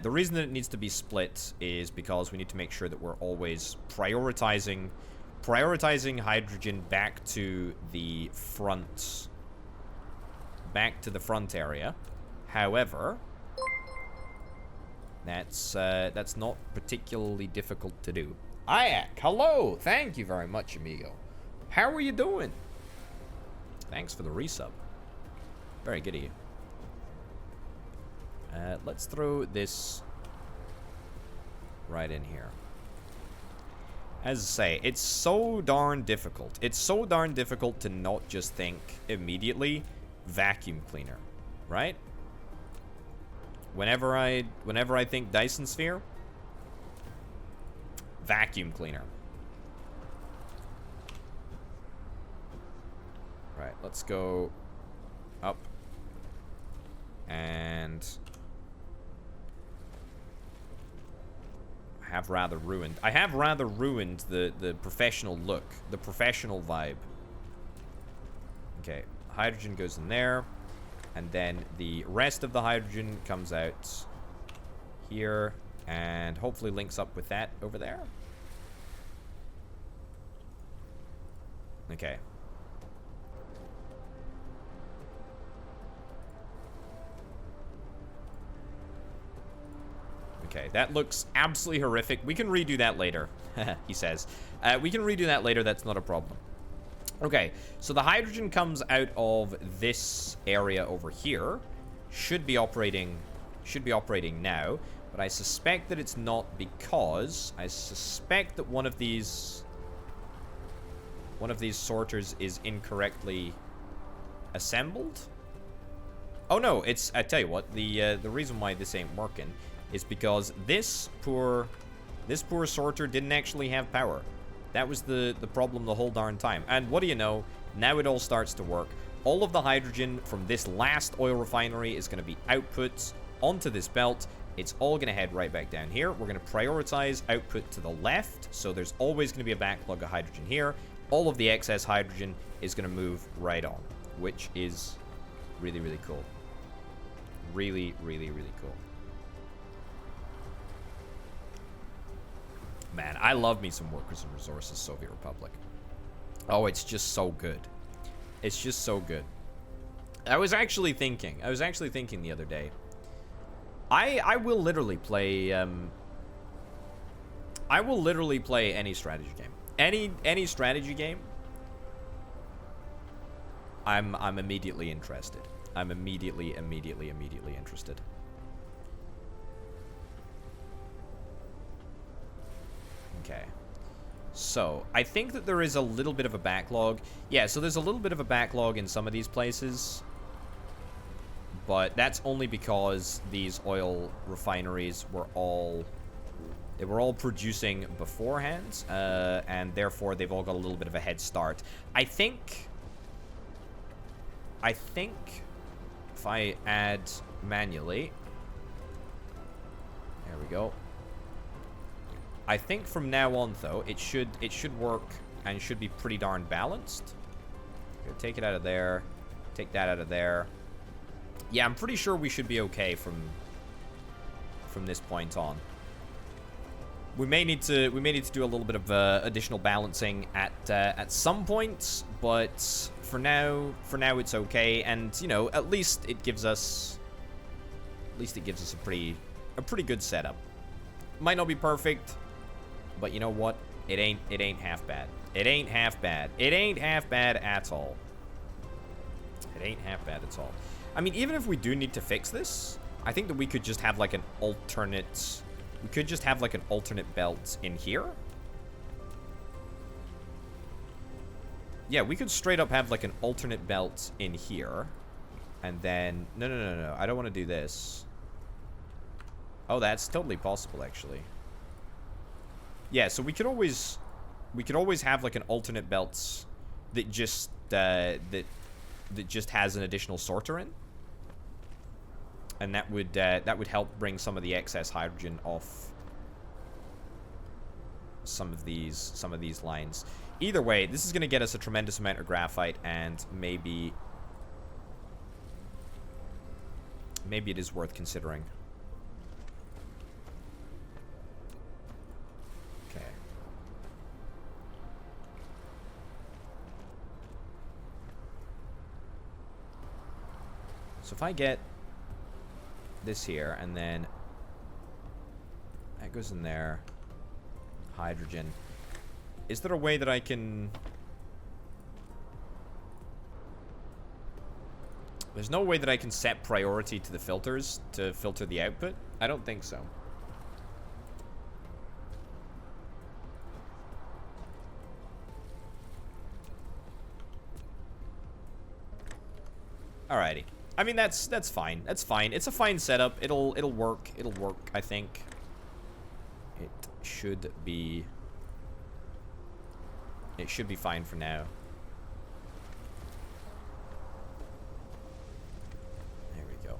The reason that it needs to be split is because we need to make sure that we're always prioritizing hydrogen back to the front area. However, that's not particularly difficult to do. Ayak, hello! Thank you very much, amigo. How are you doing? Thanks for the resub. Very good of you. Let's throw this right in here. As I say, it's so darn difficult. It's so darn difficult to not just think immediately vacuum cleaner, right? Whenever I think Dyson Sphere, vacuum cleaner. Right, let's go up and I have rather ruined the professional look, the professional vibe. Okay, hydrogen goes in there, and then the rest of the hydrogen comes out here and hopefully links up with that over there. Okay. Okay, that looks absolutely horrific. We can redo that later, he says. We can redo that later, that's not a problem. Okay, so the hydrogen comes out of this area over here. Should be operating now, but I suspect that it's not because I suspect that one of these sorters is incorrectly assembled. Oh no, it's, I tell you what, the reason why this ain't working is because this poor sorter didn't actually have power. That was the problem the whole darn time. And what do you know? Now it all starts to work. All of the hydrogen from this last oil refinery is going to be output onto this belt. It's all going to head right back down here. We're going to prioritize output to the left, so there's always going to be a backlog of hydrogen here. All of the excess hydrogen is going to move right on, which is really, really cool. Really, really, really cool. Man, I love me some Workers and Resources Soviet Republic. Oh, it's just so good. It's just so good. I was actually thinking the other day. I will literally play any strategy game. Any strategy game. I'm immediately interested. I'm immediately interested. Okay. So, I think that there is a little bit of a backlog. Yeah, so there's a little bit of a backlog in some of these places. But that's only because these oil refineries were all producing beforehand, and therefore they've all got a little bit of a head start. I think if I add manually, there we go. I think from now on, though, it should work and should be pretty darn balanced. Okay, take it out of there. Take that out of there. Yeah, I'm pretty sure we should be okay from from this point on. We may need to do a little bit of additional balancing at some points, but for now it's okay. And you know, at least it gives us a pretty good setup. Might not be perfect, but you know what? It ain't half bad. It ain't half bad. It ain't half bad at all. It ain't half bad at all. I mean, even if we do need to fix this, I think that we could just have like an alternate. We could just have like an alternate belt in here. Yeah, we could straight up have like an alternate belt in here. And then... No. I don't want to do this. Oh, that's totally possible, actually. Yeah, so we could always have like an alternate belt that just that just has an additional sorter in. And that would help bring some of the excess hydrogen off some of these lines. Either way, this is going to get us a tremendous amount of graphite, and maybe it is worth considering. Okay. So if I get this here, and then that goes in there. Hydrogen. Is there a way that I can... There's no way that I can set priority to the filters to filter the output? I don't think so. Alrighty. I mean, that's fine. That's fine. It's a fine setup. It'll work. It'll work, I think. It should be fine for now. There we go.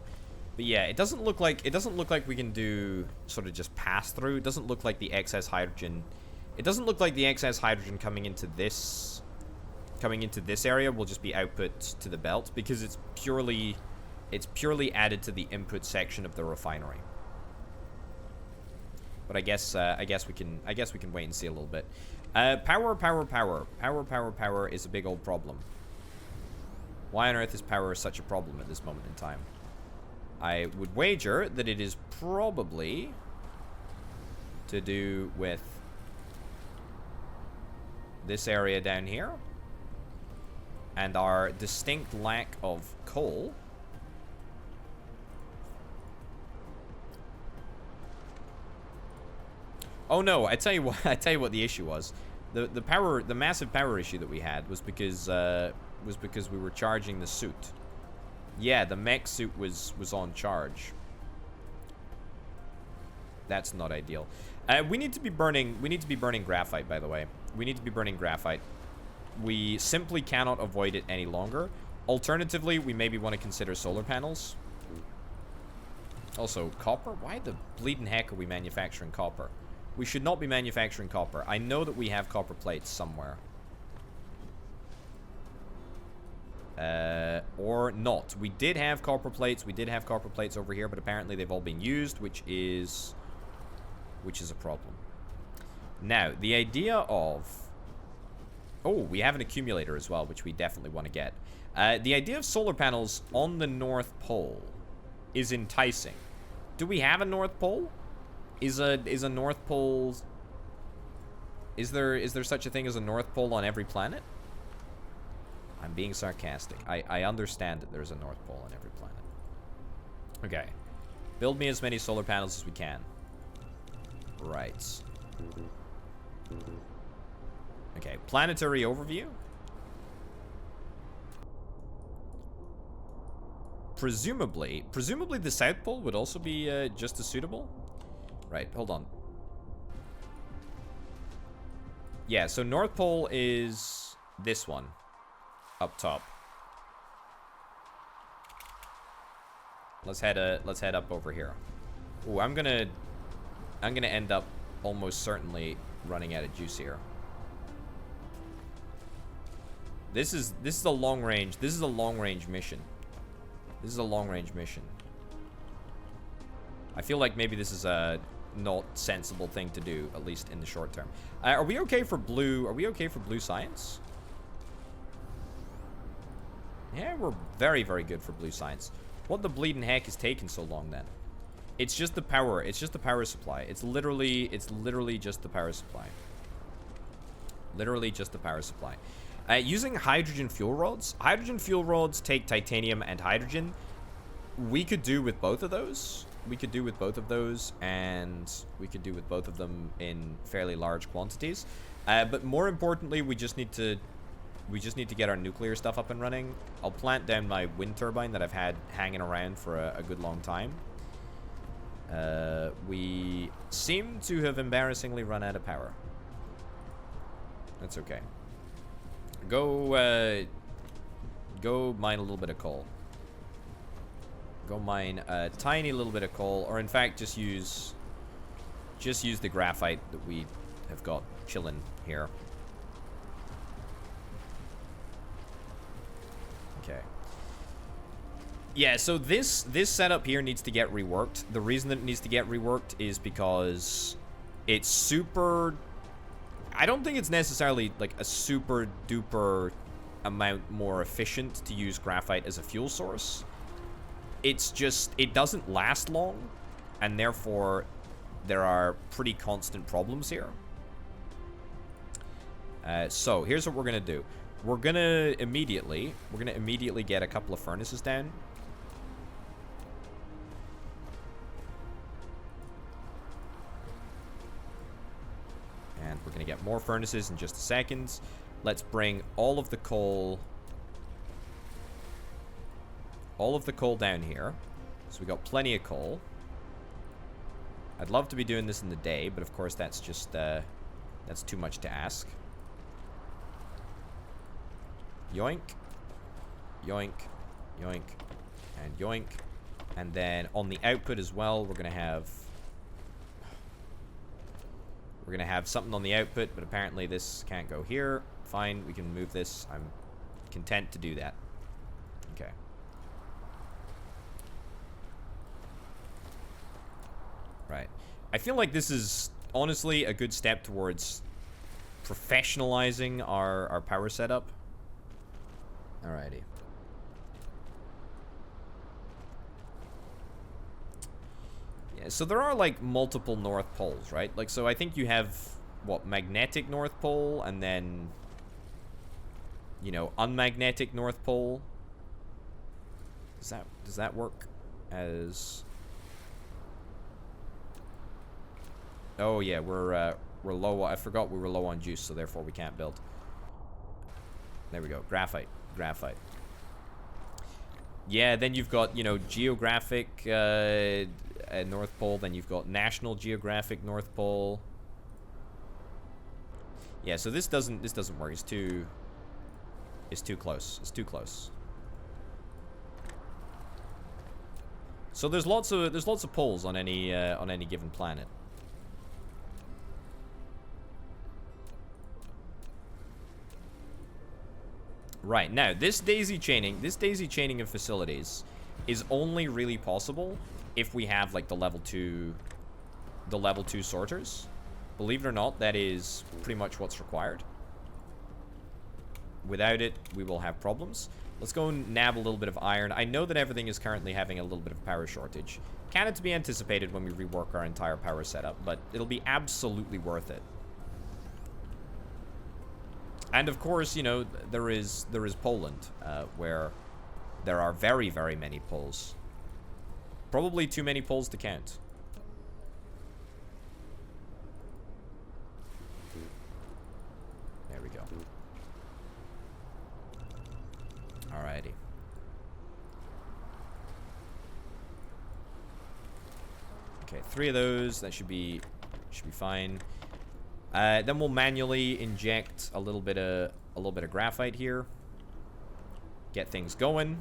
But yeah, it doesn't look like we can do sort of just pass through. It doesn't look like the excess hydrogen. It doesn't look like the excess hydrogen coming into this area will just be output to the belt, because it's purely added to the input section of the refinery. But I guess we can wait and see a little bit. Power is a big old problem. Why on earth is power such a problem at this moment in time? I would wager that it is probably to do with this area down here and our distinct lack of coal. Oh no, I tell you what the issue was. The massive power issue that we had was because we were charging the suit. Yeah, the mech suit was on charge. That's not ideal. We need to be burning graphite, by the way. We need to be burning graphite. We simply cannot avoid it any longer. Alternatively, we maybe want to consider solar panels. Also, copper? Why the bleeding heck are we manufacturing copper? We should not be manufacturing copper. I know that we have copper plates somewhere. Or not. We did have copper plates. We did have copper plates over here, but apparently they've all been used, which is a problem. Now, the idea of... Oh, we have an accumulator as well, which we definitely want to get. The idea of solar panels on the North Pole is enticing. Do we have a North Pole? Is a North Pole... Is there such a thing as a North Pole on every planet? I'm being sarcastic. I understand that there's a North Pole on every planet. Okay. Build me as many solar panels as we can. Right. Okay, planetary overview. Presumably the South Pole would also be just as suitable. Right, hold on. Yeah, so North Pole is this one up top. Let's head up over here. Ooh, I'm gonna end up almost certainly running out of juice here. This is a long range. This is a long range mission. This is a long range mission. I feel like maybe this is a not sensible thing to do, at least in the short term. Are we okay for blue? Are we okay for blue science? Yeah, we're very, very good for blue science. What the bleeding heck is taking so long then? It's just the power. It's just the power supply. It's literally just the power supply. Literally just the power supply. Using hydrogen fuel rods. Hydrogen fuel rods take titanium and hydrogen. We could do with both of those. We could do with both of those, and we could do with both of them in fairly large quantities. But more importantly, we just need to get our nuclear stuff up and running. I'll plant down my wind turbine that I've had hanging around for a good long time. We seem to have embarrassingly run out of power. That's okay. Go mine a little bit of coal. Go mine a tiny little bit of coal, or in fact, just use the graphite that we have got chilling here. Okay. Yeah, so this setup here needs to get reworked. The reason that it needs to get reworked is because it's super... I don't think it's necessarily like a super duper amount more efficient to use graphite as a fuel source. It's just, it doesn't last long, and therefore there are pretty constant problems here. So here's what we're gonna do. We're gonna immediately get a couple of furnaces down. And we're gonna get more furnaces in just a second. Let's bring all of the coal down here. So we got plenty of coal. I'd love to be doing this in the day, but of course that's just that's too much to ask. Yoink, yoink, yoink, and yoink. And then on the output as well, we're gonna have something on the output, but apparently this can't go here. Fine, we can move this. I'm content to do that. Okay. Right. I feel like this is honestly a good step towards professionalizing our power setup. Alrighty. Yeah, so there are like multiple North Poles, right? Like, so I think you have, what, magnetic North Pole, and then, you know, unmagnetic North Pole. Does that work as... Oh yeah, we're low. I forgot we were low on juice, so therefore we can't build. There we go. Graphite. Yeah, then you've got, you know, geographic North Pole. Then you've got National Geographic North Pole. Yeah, so this doesn't work. It's too close. It's too close. So there's lots of poles on any given planet. Right, now, this daisy chaining of facilities is only really possible if we have, like, the level 2 sorters. Believe it or not, that is pretty much what's required. Without it, we will have problems. Let's go and nab a little bit of iron. I know that everything is currently having a little bit of power shortage. Kind to be anticipated when we rework our entire power setup, but it'll be absolutely worth it. And of course, you know, there is Poland, where there are very, very many poles. Probably too many poles to count. There we go. Alrighty. Okay, 3 of those. That should be fine. Then we'll manually inject a little bit of graphite here. Get things going.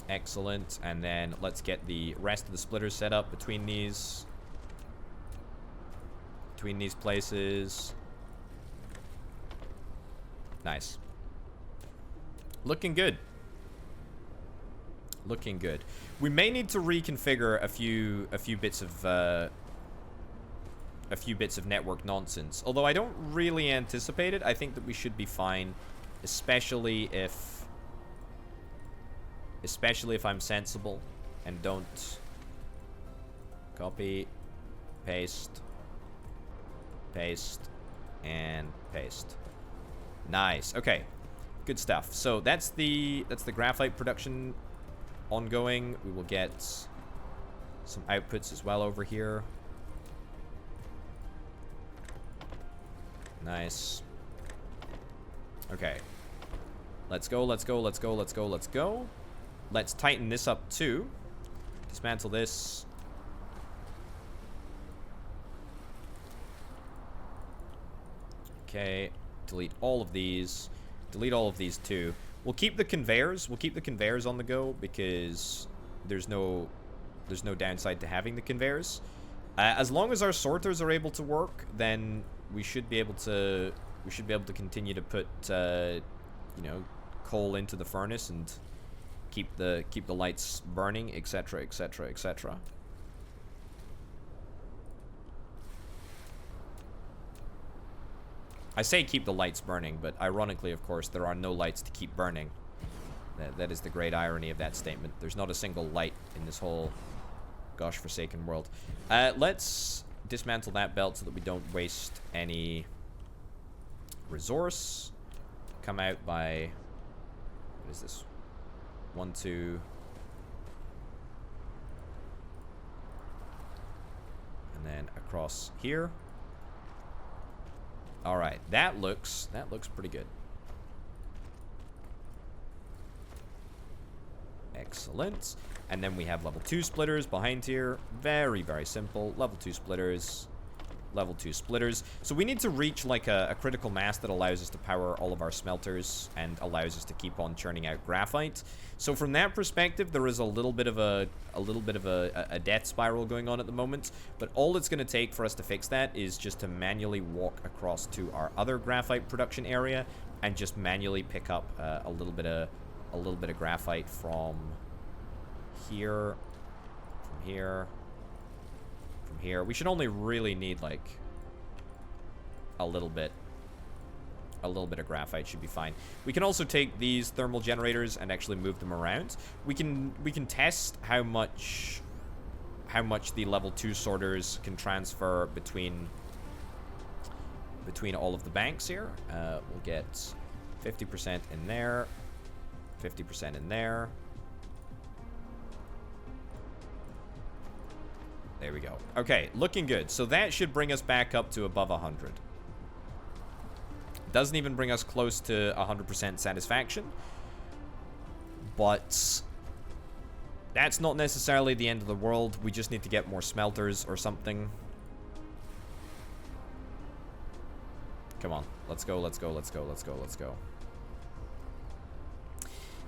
Excellent. And then let's get the rest of the splitters set up between these places. Nice. Looking good. Looking good. We may need to reconfigure a few bits of network nonsense. Although I don't really anticipate it. I think that we should be fine, especially if I'm sensible and don't copy, paste, and paste. Nice. Okay. Good stuff. So that's the graphite production ongoing. We will get some outputs as well over here. Nice. Okay. Let's go. Let's tighten this up too. Dismantle this. Okay. Delete all of these. Delete all of these too. We'll keep the conveyors. We'll keep the conveyors on the go because there's no downside to having the conveyors. As long as our sorters are able to work, then we should be able to continue to put you know, coal into the furnace and keep the lights burning, etc., etc., etc. I say keep the lights burning, but ironically, of course, there are no lights to keep burning. That is the great irony of that statement. There's not a single light in this whole gosh forsaken world. Let's dismantle that belt so that we don't waste any resource. Come out by, what is this? 1, 2. And then across here. All right, that looks pretty good. Excellent. And then we have level 2 splitters behind here. Very, very simple. Level 2 splitters. Level 2 splitters. So we need to reach like a critical mass that allows us to power all of our smelters and allows us to keep on churning out graphite. So from that perspective, there is a little bit of a death spiral going on at the moment. But all it's going to take for us to fix that is just to manually walk across to our other graphite production area and just manually pick up a little bit of graphite from here, from here. We should only really need like a little bit of graphite should be fine. We can also take these thermal generators and actually move them around. We can test how much the level 2 sorters can transfer between all of the banks here. We'll get 50% in there, 50% in there. There we go. Okay, looking good. So that should bring us back up to above 100. Doesn't even bring us close to 100% satisfaction. But that's not necessarily the end of the world. We just need to get more smelters or something. Come on. Let's go.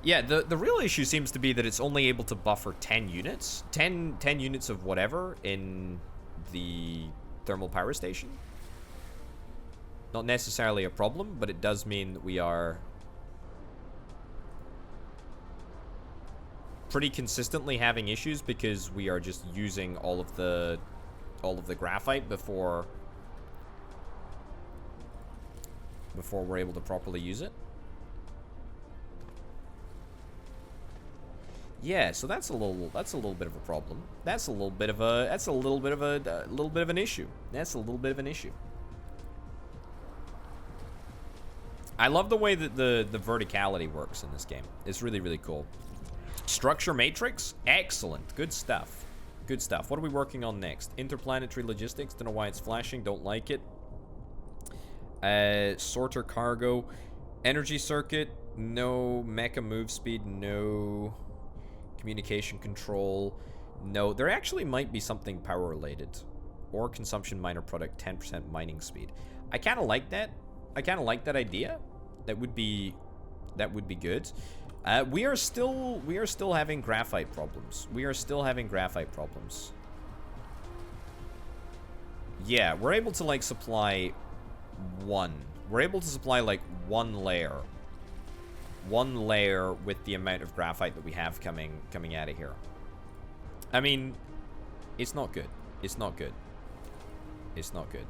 Yeah, the real issue seems to be that it's only able to buffer 10 units. 10 units of whatever in the thermal power station. Not necessarily a problem, but it does mean that we are pretty consistently having issues because we are just using all of the graphite before we're able to properly use it. Yeah, so that's a little bit of a problem. That's a little bit of an issue. I love the way that the verticality works in this game. It's really, really cool. Structure matrix, excellent. Good stuff. What are we working on next? Interplanetary logistics. Don't know why it's flashing. Don't like it. Sorter cargo. Energy circuit. No. Mecha move speed. No. Communication control. No. There actually might be something power related. Ore consumption minor product. 10% mining speed. I kind of like that. I kind of like that idea. That would be good. We are still having graphite problems. Yeah, we're able to like supply one. We're able to supply like one layer one layer with the amount of graphite that we have coming out of here. I mean, it's not good. It's not good. It's not good.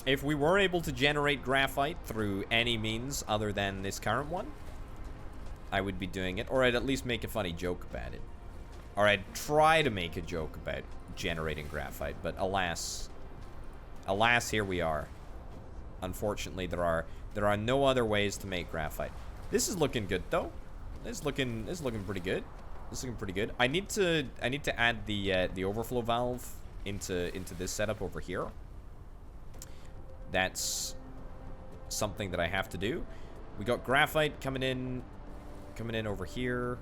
If we were able to generate graphite through any means other than this current one, I would be doing it, or I'd at least make a funny joke about it. Or I'd try to make a joke about generating graphite, but alas, here we are. Unfortunately, there are no other ways to make graphite. This is looking good though. This is looking pretty good. This is looking pretty good. I need to add the overflow valve into this setup over here. That's something that I have to do. We got graphite coming in over here.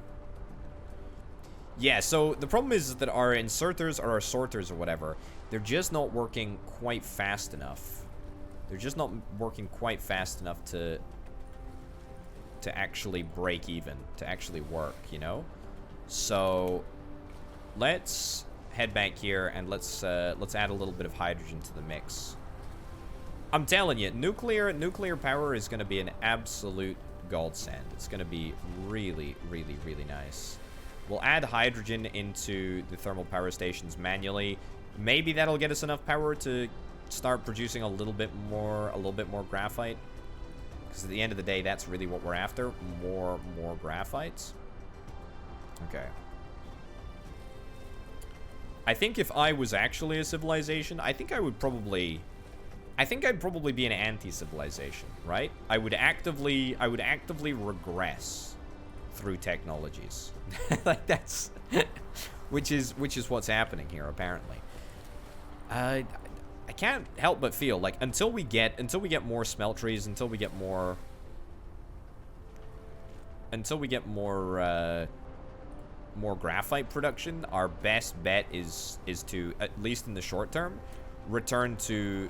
Yeah, so the problem is that our inserters or our sorters or whatever, they're just not working quite fast enough. They're just not working quite fast enough to actually break even, to actually work, you know? So let's head back here and let's add a little bit of hydrogen to the mix. I'm telling you, nuclear power is going to be an absolute godsend. It's going to be really, really, really nice. We'll add hydrogen into the thermal power stations manually. Maybe that'll get us enough power to start producing a little bit more graphite. Because at the end of the day, that's really what we're after. More graphites. Okay. I think if I was actually a civilization, I think I'd probably be an anti-civilization, right? I would actively regress through technologies. Like that's which is what's happening here apparently. I can't help but feel like until we get more smelteries, until we get more graphite production, our best bet is to, at least in the short term, return to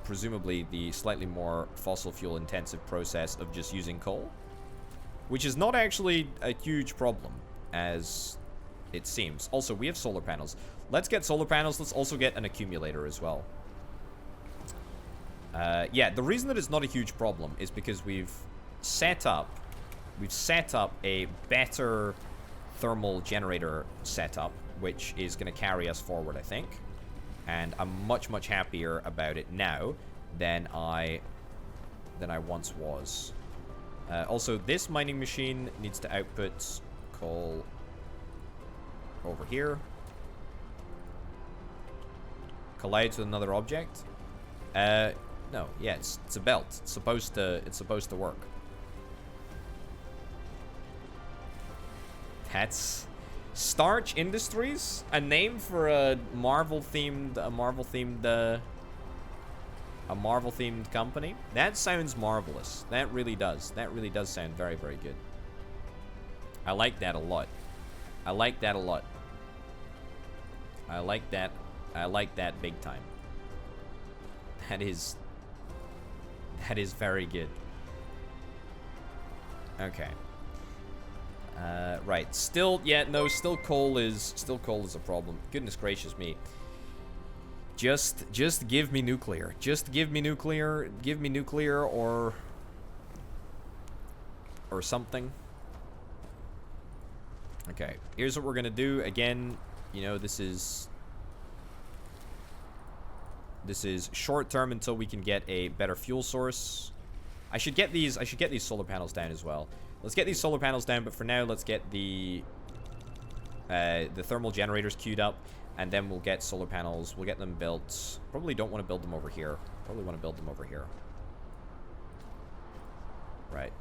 presumably the slightly more fossil fuel intensive process of just using coal, which is not actually a huge problem as it seems. Also, we have solar panels. Let's get solar panels. Let's also get an accumulator as well. Yeah, the reason that it's not a huge problem is because we've set up a better thermal generator setup, which is going to carry us forward, I think. And I'm much happier about it now than I once was. Also, this mining machine needs to output coal over here. Collides with another object. No, yeah, it's a belt. It's supposed to work. That's Starch Industries, a name for a Marvel themed company. That sounds marvelous. That really does. That really does sound very, very good. I like that a lot. I like that a lot. I like that. I like that big time. That is very good. Okay. Right. Still coal is a problem. Goodness gracious me. Just give me nuclear. Just give me nuclear. Give me nuclear or something. Okay. Here's what we're gonna do. Again, you know, this is short term until we can get a better fuel source. I should get these solar panels down as well. Let's get these solar panels down, but for now, let's get the thermal generators queued up, and then we'll get solar panels. We'll get them built. Probably don't want to build them over here. Probably want to build them over here. Right.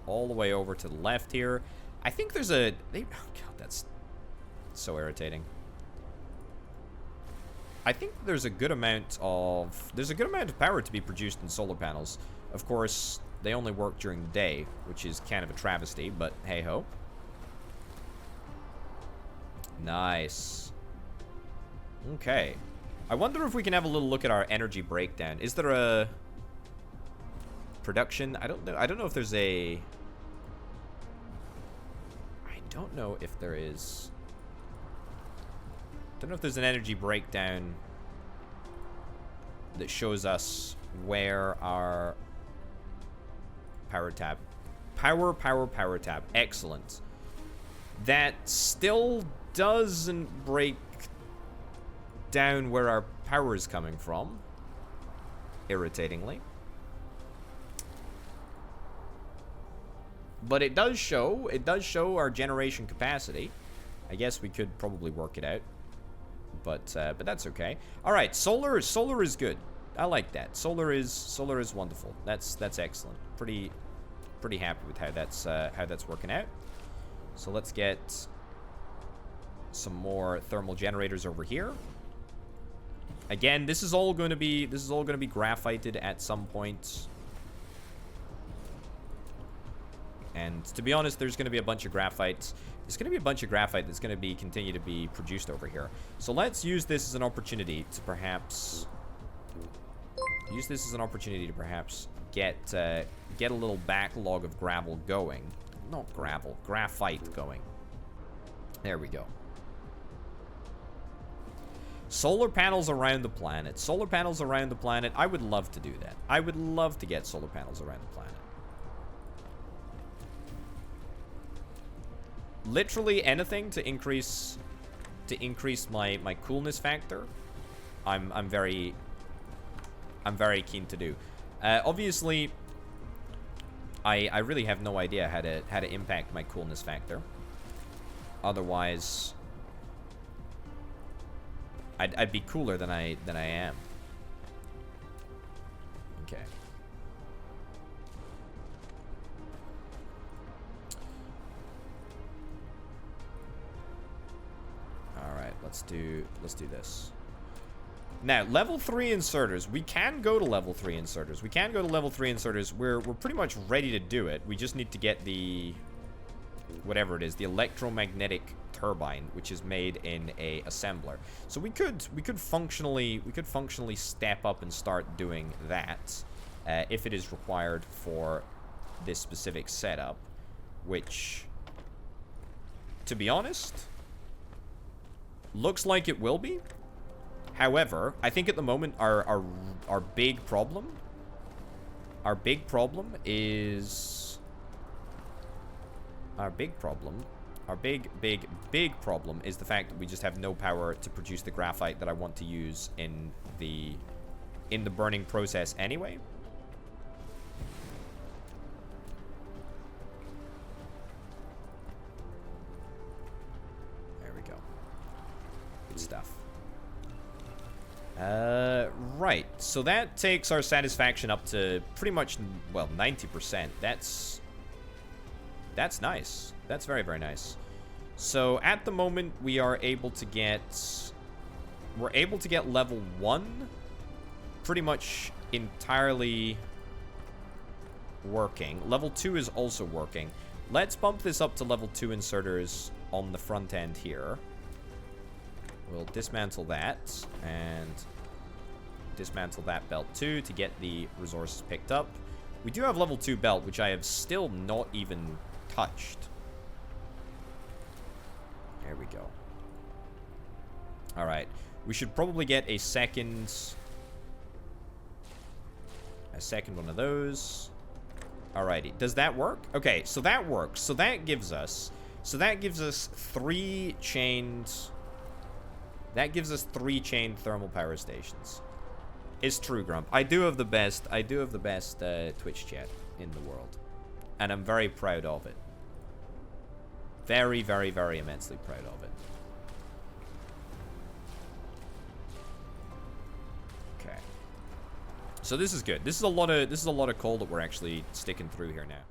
All the way over to the left here. I think there's a... oh, God, that's so irritating. I think there's a good amount of... There's a good amount of power to be produced in solar panels. Of course, they only work during the day, which is kind of a travesty, but hey-ho. Nice. Okay. I wonder if we can have a little look at our energy breakdown. Is there a production? I don't know. I don't know if there's a... I don't know if there is... I don't know if there's an energy breakdown that shows us where our power tab. Power tab. Excellent. That still doesn't break down where our power is coming from. Irritatingly. But it does show our generation capacity. I guess we could probably work it out. But that's okay. Alright, solar is good. I like that. Solar is wonderful. That's excellent. Pretty happy with how that's working out. So let's get some more thermal generators over here. Again, this is all going to be graphited at some point. And to be honest, there's going to be a bunch of graphite. There's going to be a bunch of graphite that's going to continue to be produced over here. So let's use this as an opportunity to perhaps get a little backlog of gravel going. Not gravel, graphite going. There we go. Solar panels around the planet. Solar panels around the planet. I would love to do that. I would love to get solar panels around the planet. Literally anything to increase my coolness factor. I'm very keen to do. Obviously, I really have no idea how to impact my coolness factor. Otherwise, I'd be cooler than I am. Okay. All right, let's do this. Now, level 3 inserters. We can go to level 3 inserters. We're pretty much ready to do it. We just need to get the whatever it is, the electromagnetic turbine, which is made in a assembler. So we could functionally step up and start doing that if it is required for this specific setup, which, to be honest, looks like it will be. However, I think at the moment our big problem is our big problem is the fact that we just have no power to produce the graphite that I want to use in the burning process anyway. There we go. Good stuff. Right. So that takes our satisfaction up to pretty much, well, 90%. That's nice. That's very, very nice. So at the moment we are able to get level 1 pretty much entirely working. Level 2 is also working. Let's bump this up to level 2 inserters on the front end here. We'll dismantle that and dismantle that belt too to get the resources picked up. We do have level 2 belt, which I have still not even touched. There we go. Alright. We should probably get a second one of those. Alrighty. Does that work? Okay, so that works. So that gives us 3 chained... That gives us 3 chained thermal power stations. It's true, Grump. I do have the best Twitch chat in the world. And I'm very proud of it. Very, very, very immensely proud of it. Okay. So this is good. This is a lot of coal that we're actually sticking through here now.